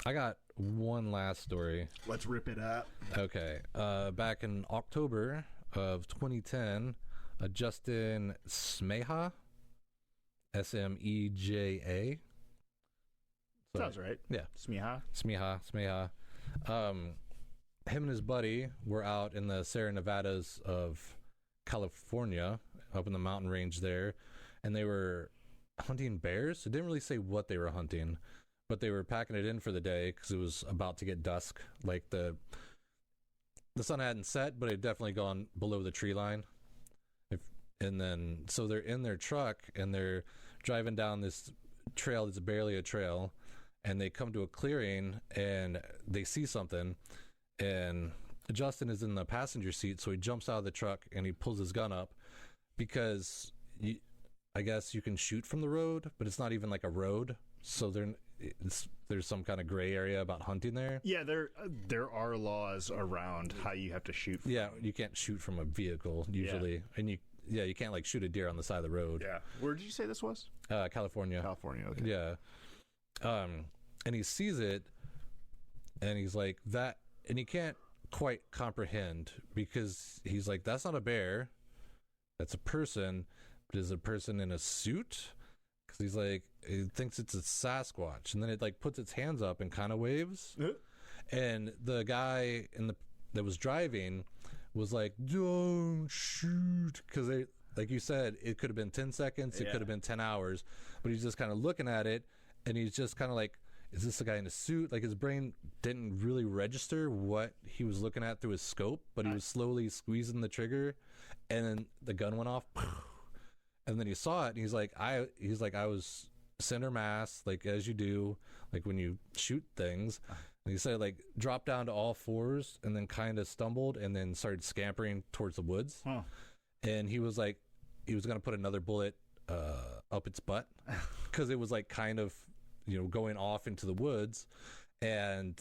I got one last story. Let's rip it up. Okay. Back in October of 2010, Justin Smeja, Smeja. Sounds right. Yeah. Smeja. Him and his buddy were out in the Sierra Nevadas of California, up in the mountain range there, and they were hunting bears. It didn't really say what they were hunting, but they were packing it in for the day because it was about to get dusk. Like the sun hadn't set, but it had definitely gone below the tree line. And then, so they're in their truck and they're driving down this trail that's barely a trail, and they come to a clearing and they see something, and Justin is in the passenger seat, so he jumps out of the truck and he pulls his gun up because I guess you can shoot from the road, but it's not even like a road, so there's some kind of gray area about hunting there. Yeah, there are laws around how you have to shoot from. Yeah, you can't shoot from a vehicle usually, and you can't like shoot a deer on the side of the road. Yeah. Where did you say this was? California. California, okay. Yeah. And he sees it and he's like that, and he can't quite comprehend because he's like, that's not a bear. That's a person. But is a person in a suit? Because he's like, he thinks it's a Sasquatch. And then it like puts its hands up and kind of waves. And the guy that was driving was like, don't shoot, because they, like you said, it could have been 10 seconds, it could have been 10 hours, but he's just kind of looking at it, and he's just kind of like, is this a guy in a suit? Like, his brain didn't really register what he was looking at through his scope, but he was slowly squeezing the trigger, and then the gun went off, and then he saw it, and he's like, I was center mass, like as you do, like when you shoot things. And he said, like, dropped down to all fours and then kind of stumbled and then started scampering towards the woods. And he was like, he was going to put another bullet up its butt because it was like kind of, going off into the woods. And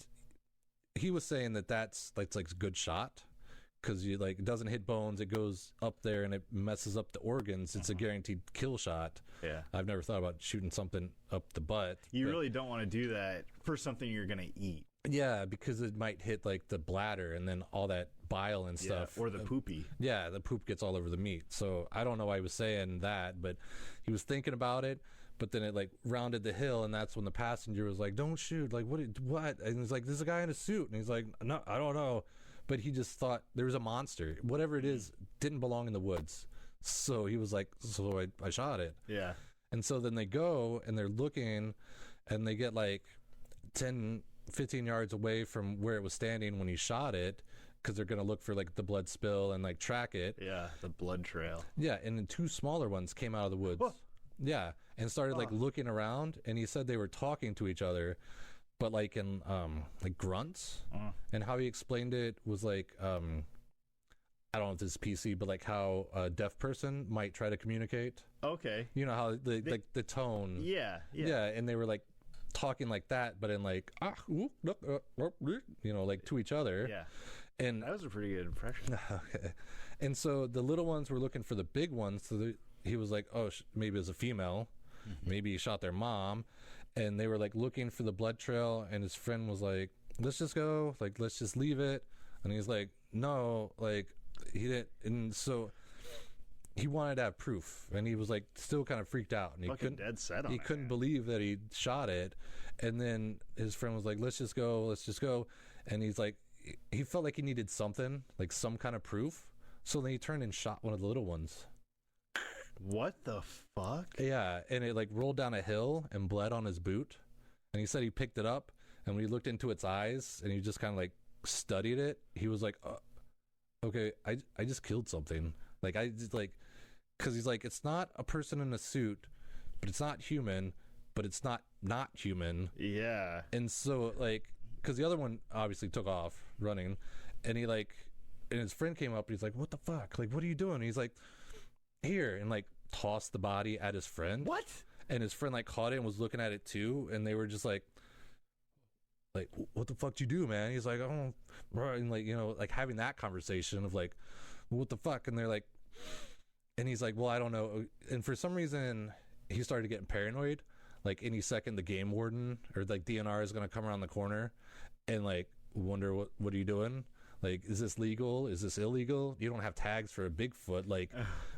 he was saying that's like a good shot because you like, it doesn't hit bones. It goes up there and it messes up the organs. It's a guaranteed kill shot. Yeah. I've never thought about shooting something up the butt. You really don't want to do that for something you're going to eat. Yeah, because it might hit like the bladder and then all that bile and stuff. Or the poopy. Yeah, the poop gets all over the meat. So I don't know why he was saying that, but he was thinking about it. But then it like rounded the hill, and that's when the passenger was like, don't shoot. Like, what? And he's like, there's a guy in a suit. And he's like, no, I don't know. But he just thought there was a monster. Whatever it is, didn't belong in the woods. So he was like, so I shot it. Yeah. And so then they go and they're looking, and they get like 10, 15 yards away from where it was standing when he shot it, because they're going to look for like the blood spill and like track it. Yeah, the blood trail. Yeah, and then two smaller ones came out of the woods. Whoa. Yeah, and started like looking around, and he said they were talking to each other, but like in like grunts. And how he explained it was like, I don't know if this is PC, but like how a deaf person might try to communicate. Okay. You know how like the tone. Yeah. And they were like talking like that, but in like like to each other. Yeah. And that was a pretty good impression. Okay. And so the little ones were looking for the big ones. So he was like, oh, maybe it was a female. Maybe he shot their mom. And they were like looking for the blood trail. And his friend was like, let's just go. Like, let's just leave it. And he's like, no, like he didn't. And so he wanted to have proof. And he was like still kind of freaked out. And he couldn't, dead set on he it, couldn't believe that he shot it. And then his friend was like, let's just go. And he's like, he felt like he needed something, like some kind of proof. So then he turned and shot one of the little ones. What the fuck? Yeah, and it like rolled down a hill and bled on his boot. And he said he picked it up, and when he looked into its eyes and he just kind of like studied it, he was like, okay, I just killed something. Like, I just like, because he's like, it's not a person in a suit, but it's not human, but it's not human. Yeah. And so like, because the other one obviously took off running, and he like, and his friend came up and he's like, what the fuck? Like, what are you doing? And he's like, here, and like tossed the body at his friend. What? And his friend like caught it and was looking at it too, and they were just like what the fuck did you do, man? He's like, oh, bro, and like, like having that conversation of like, what the fuck? And they're like, and he's like, well, I don't know. And for some reason he started getting paranoid, like any second the game warden or like DNR is gonna come around the corner and like wonder what are you doing? Like, is this legal? Is this illegal? You don't have tags for a Bigfoot. Like,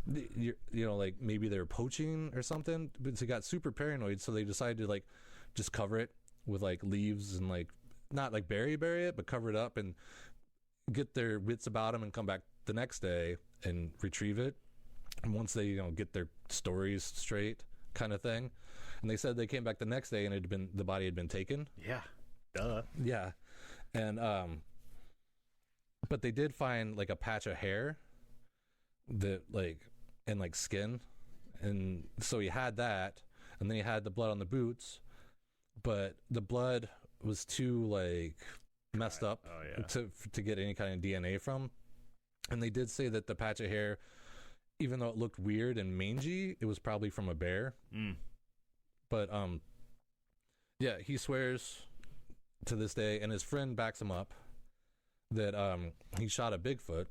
like maybe they're poaching or something. But he got super paranoid, so they decided to like just cover it with like leaves and like not like bury it, but cover it up and get their wits about him and come back the next day and retrieve it. And once they get their stories straight, kind of thing. And they said they came back the next day and the body had been taken. Yeah, duh. Yeah, and But they did find like a patch of hair that like and like skin, and so he had that, and then he had the blood on the boots, but the blood was too like messed up to get any kind of DNA from. And they did say that the patch of hair, even though it looked weird and mangy, it was probably from a bear. But yeah, he swears to this day, and his friend backs him up, that he shot a Bigfoot,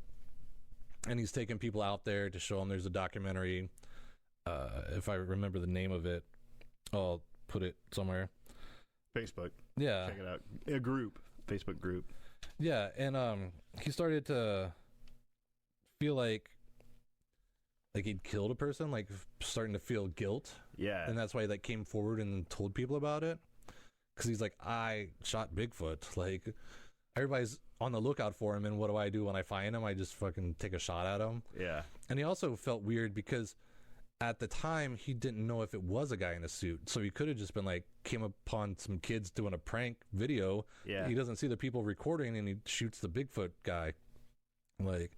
and he's taking people out there to show them. There's a documentary, if I remember the name of it, I'll put it somewhere. Facebook. Yeah. Check it out. A group. Facebook group. Yeah, and he started to feel like he'd killed a person, like starting to feel guilt. Yeah. And that's why he like came forward and told people about it. Because he's like, I shot Bigfoot. Like, everybody's on the lookout for him, and what do I do when I find him? I just fucking take a shot at him. Yeah. And he also felt weird because at the time he didn't know if it was a guy in a suit. So he could have just been like, came upon some kids doing a prank video. Yeah. He doesn't see the people recording, and he shoots the Bigfoot guy. Like,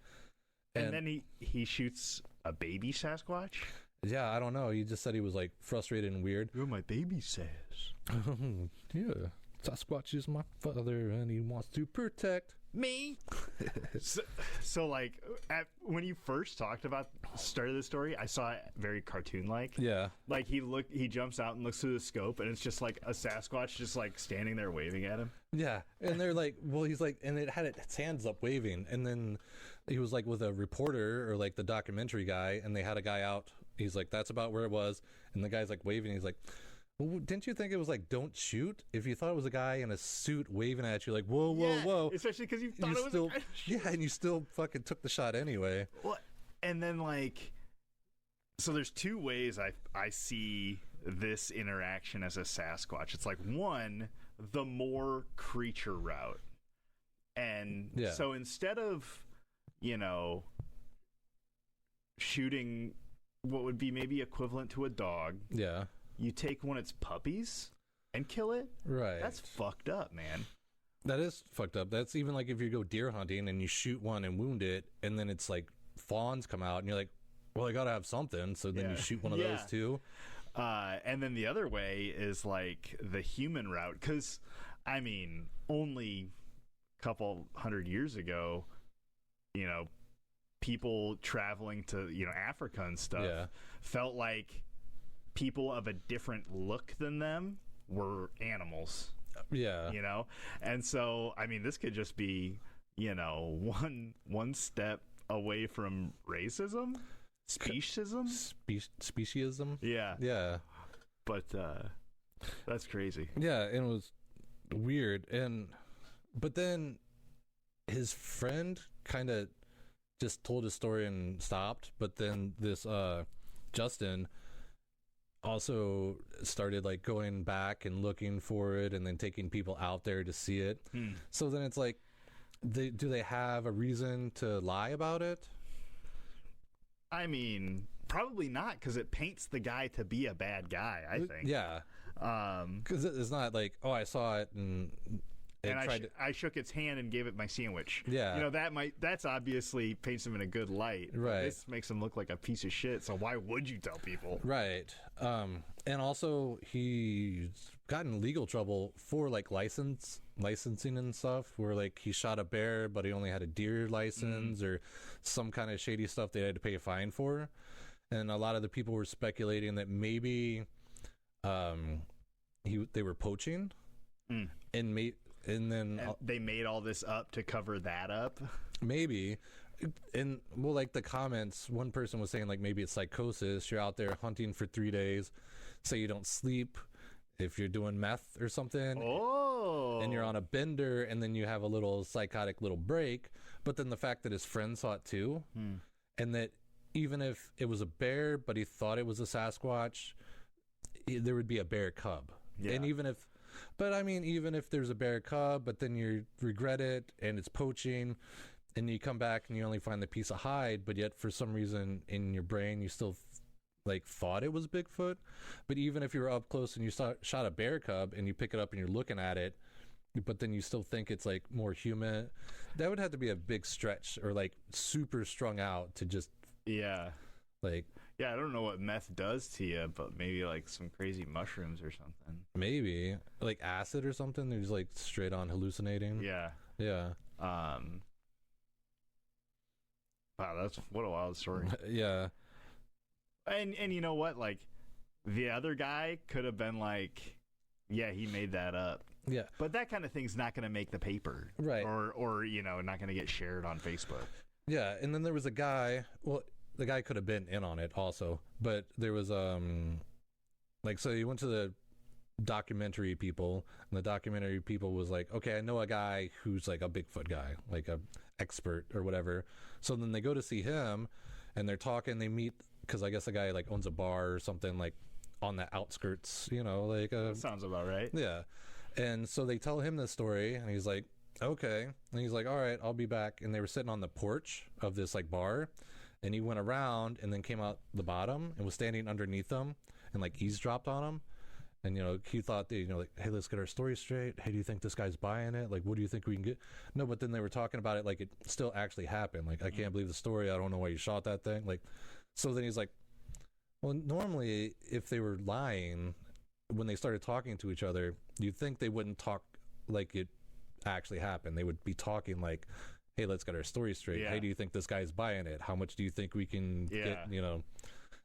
and then he shoots a baby Sasquatch? Yeah, I don't know. He just said he was like frustrated and weird. Oh, my baby says. Yeah, Sasquatch is my father, and he wants to protect me. so like, when you first started the story, I saw it very cartoon-like. Yeah. Like, he jumps out and looks through the scope, and it's just like a Sasquatch just like standing there waving at him. Yeah, and they're like, well, he's like, and it had its hands up waving, and then he was like with a reporter or like the documentary guy, and they had a guy out. He's like, that's about where it was, and the guy's like waving. He's like, well, didn't you think it was like, don't shoot? If you thought it was a guy in a suit waving at you, like, whoa, whoa, whoa. Especially because you thought it was still, a guy. Yeah, and you still fucking took the shot anyway. Well, and then like, so there's two ways I see this interaction as a Sasquatch. It's like, one, the more creature route. And so instead of, shooting what would be maybe equivalent to a dog. Yeah. You take one of its puppies and kill it? Right. That's fucked up, man. That is fucked up. That's even like if you go deer hunting and you shoot one and wound it, and then it's like fawns come out, and you're like, well, I gotta have something. So then you shoot one of those too. And then the other way is like the human route. Because, I mean, only a couple hundred years ago, people traveling to Africa and stuff felt like people of a different look than them were animals. And so I mean, this could just be one step away from racism, speciesism. But that's crazy. Yeah, and it was weird. But then his friend kind of just told his story and stopped, but then this Justin also started like going back and looking for it, and then taking people out there to see it. So then it's like, do they have a reason to lie about it? I mean, probably not, because it paints the guy to be a bad guy, I think. Yeah. Because it's not like, oh, I saw it and I shook its hand and gave it my sandwich. Yeah. That's obviously paints him in a good light. Right. This makes him look like a piece of shit, so why would you tell people? Right. And also he's gotten legal trouble for like licensing and stuff, where like he shot a bear but he only had a deer license or some kind of shady stuff they had to pay a fine for. And a lot of the people were speculating that maybe they were poaching and then they made all this up to cover that up. Maybe. And well, like the comments, one person was saying like maybe it's psychosis. You're out there hunting for 3 days, say you don't sleep if you're doing meth or something. Oh. And you're on a bender, and then you have a little psychotic little break. But then the fact that his friend saw it too, and that even if it was a bear, but he thought it was a Sasquatch, there would be a bear cub. Yeah. And even if there's a bear cub, but then you regret it and it's poaching, and you come back and you only find the piece of hide, but yet for some reason in your brain you still thought it was Bigfoot. But even if you were up close and you shot a bear cub and you pick it up and you're looking at it, but then you still think it's like more human. That would have to be a big stretch, or like super strung out to just like. Yeah, I don't know what meth does to you, but maybe like some crazy mushrooms or something. Maybe like acid or something. They're just like straight on hallucinating. Yeah. Wow, that's what a wild story. Yeah. And you know what? Like, the other guy could have been like, yeah, he made that up. Yeah. But that kind of thing's not going to make the paper. Right. Or not going to get shared on Facebook. Yeah, and then there was a guy, well, the guy could have been in on it also, but there was like, so you went to the documentary people, and the documentary people was like, okay, I know a guy who's like a Bigfoot guy, like a expert or whatever. So then they go to see him, and they're talking, they meet, because I guess the guy like owns a bar or something like on the outskirts, like that sounds about right. Yeah. And so they tell him this story, and he's like, okay. And he's like, all right, I'll be back. And they were sitting on the porch of this like bar, and he went around and then came out the bottom and was standing underneath them and like eavesdropped on them. And, he thought that, like, hey, let's get our story straight. Hey, do you think this guy's buying it? Like, what do you think we can get? No, but then they were talking about it like it still actually happened. Like, I can't believe the story. I don't know why you shot that thing. Like, so then he's like, well, normally if they were lying, when they started talking to each other, you'd think they wouldn't talk like it actually happened. They would be talking like, hey, let's get our story straight. Yeah. Hey, do you think this guy's buying it? How much do you think we can get,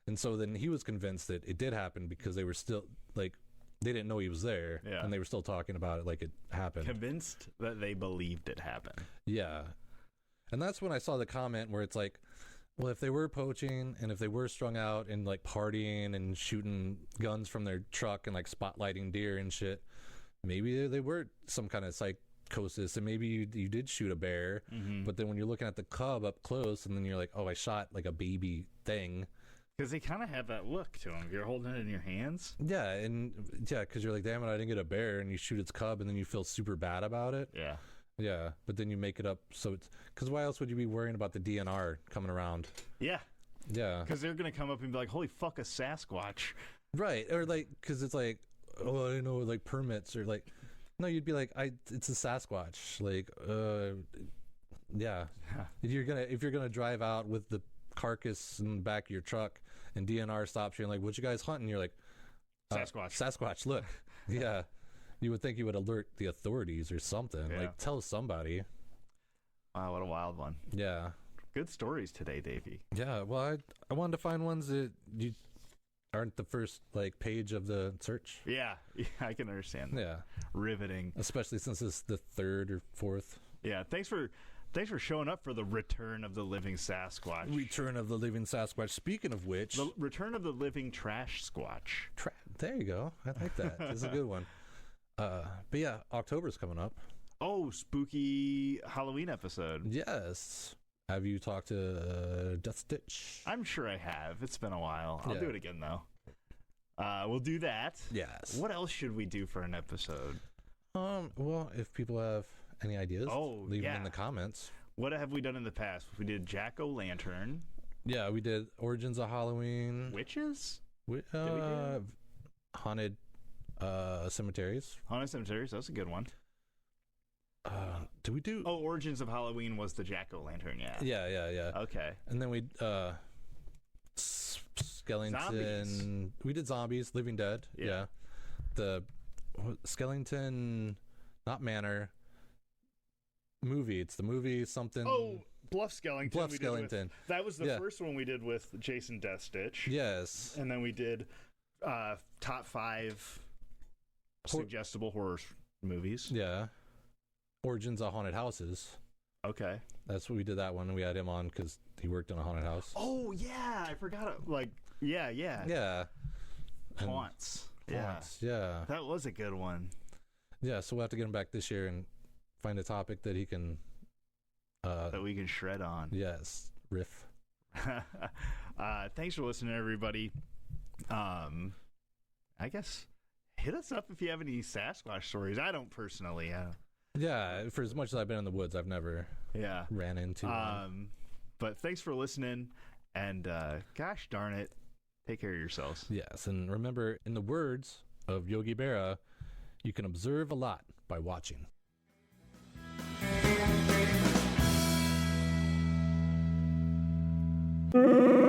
And so then he was convinced that it did happen because they were still like, they didn't know he was there, and they were still talking about it like it happened. Convinced that they believed it happened. Yeah. And that's when I saw the comment where it's like, well, if they were poaching and if they were strung out and like partying and shooting guns from their truck and like spotlighting deer and shit, maybe they were some kind of psychosis, and maybe you did shoot a bear, but then when you're looking at the cub up close and then you're like, oh, I shot like a baby thing. Because they kind of have that look to them. You're holding it in your hands. Yeah, because you're like, damn it, I didn't get a bear, and you shoot its cub, and then you feel super bad about it. Yeah. Yeah, but then you make it up, so it's... Because why else would you be worrying about the DNR coming around? Yeah. Yeah. Because they're going to come up and be like, holy fuck, a Sasquatch. Right, or like, because it's like, oh, I don't know, like permits, or like... No, you'd be like, it's a Sasquatch. Like, yeah. If you're gonna drive out with the carcass in the back of your truck and DNR stops you and like, what you guys hunting? You're like, Sasquatch, look. Yeah. You would think you would alert the authorities or something. Yeah. Like, tell somebody. Wow, what a wild one. Yeah. Good stories today, Davey. Yeah, well, I wanted to find ones that you aren't the first like page of the search. Yeah, I can understand that. Yeah. Riveting. Especially since it's the third or fourth. Yeah, thanks for showing up for the Return of the Living Sasquatch. Return of the Living Sasquatch. Speaking of which... The Return of the Living Trash Squatch. There you go. I like that. It's a good one. But yeah, October's coming up. Oh, spooky Halloween episode. Yes. Have you talked to Death Stitch? I'm sure I have. It's been a while. I'll do it again, though. We'll do that. Yes. What else should we do for an episode? Well, if people have any ideas, leave them in the comments. What have we done in the past? We did Jack-o'-lantern. Yeah, we did Origins of Halloween. Witches? Haunted cemeteries. Haunted cemeteries. That's a good one. Did we do? Oh, Origins of Halloween was the Jack-o'-lantern. Yeah. Yeah. Okay. And then we Skellington. Zombies. We did zombies, Living Dead. Yeah. The Skellington, not Manor. Movie. It's the movie something. Oh, Bluff Skellington. Bluff Skellington. That was the first one we did with Jason Death Stitch. Yes. And then we did top 5 suggestible horror movies. Yeah. Origins of Haunted Houses. Okay. That's what we did that one. We had him on because he worked in a haunted house. Oh, yeah. I forgot it. Like, yeah. Yeah. Haunts. Yeah. That was a good one. Yeah, so we'll have to get him back this year and find a topic that he can... that we can shred on. Yes. Riff. Thanks for listening, everybody. I guess hit us up if you have any Sasquatch stories. I don't personally. Yeah, for as much as I've been in the woods, I've never ran into one. But thanks for listening, and gosh darn it, take care of yourselves. Yes, and remember, in the words of Yogi Berra, you can observe a lot by watching. Bye.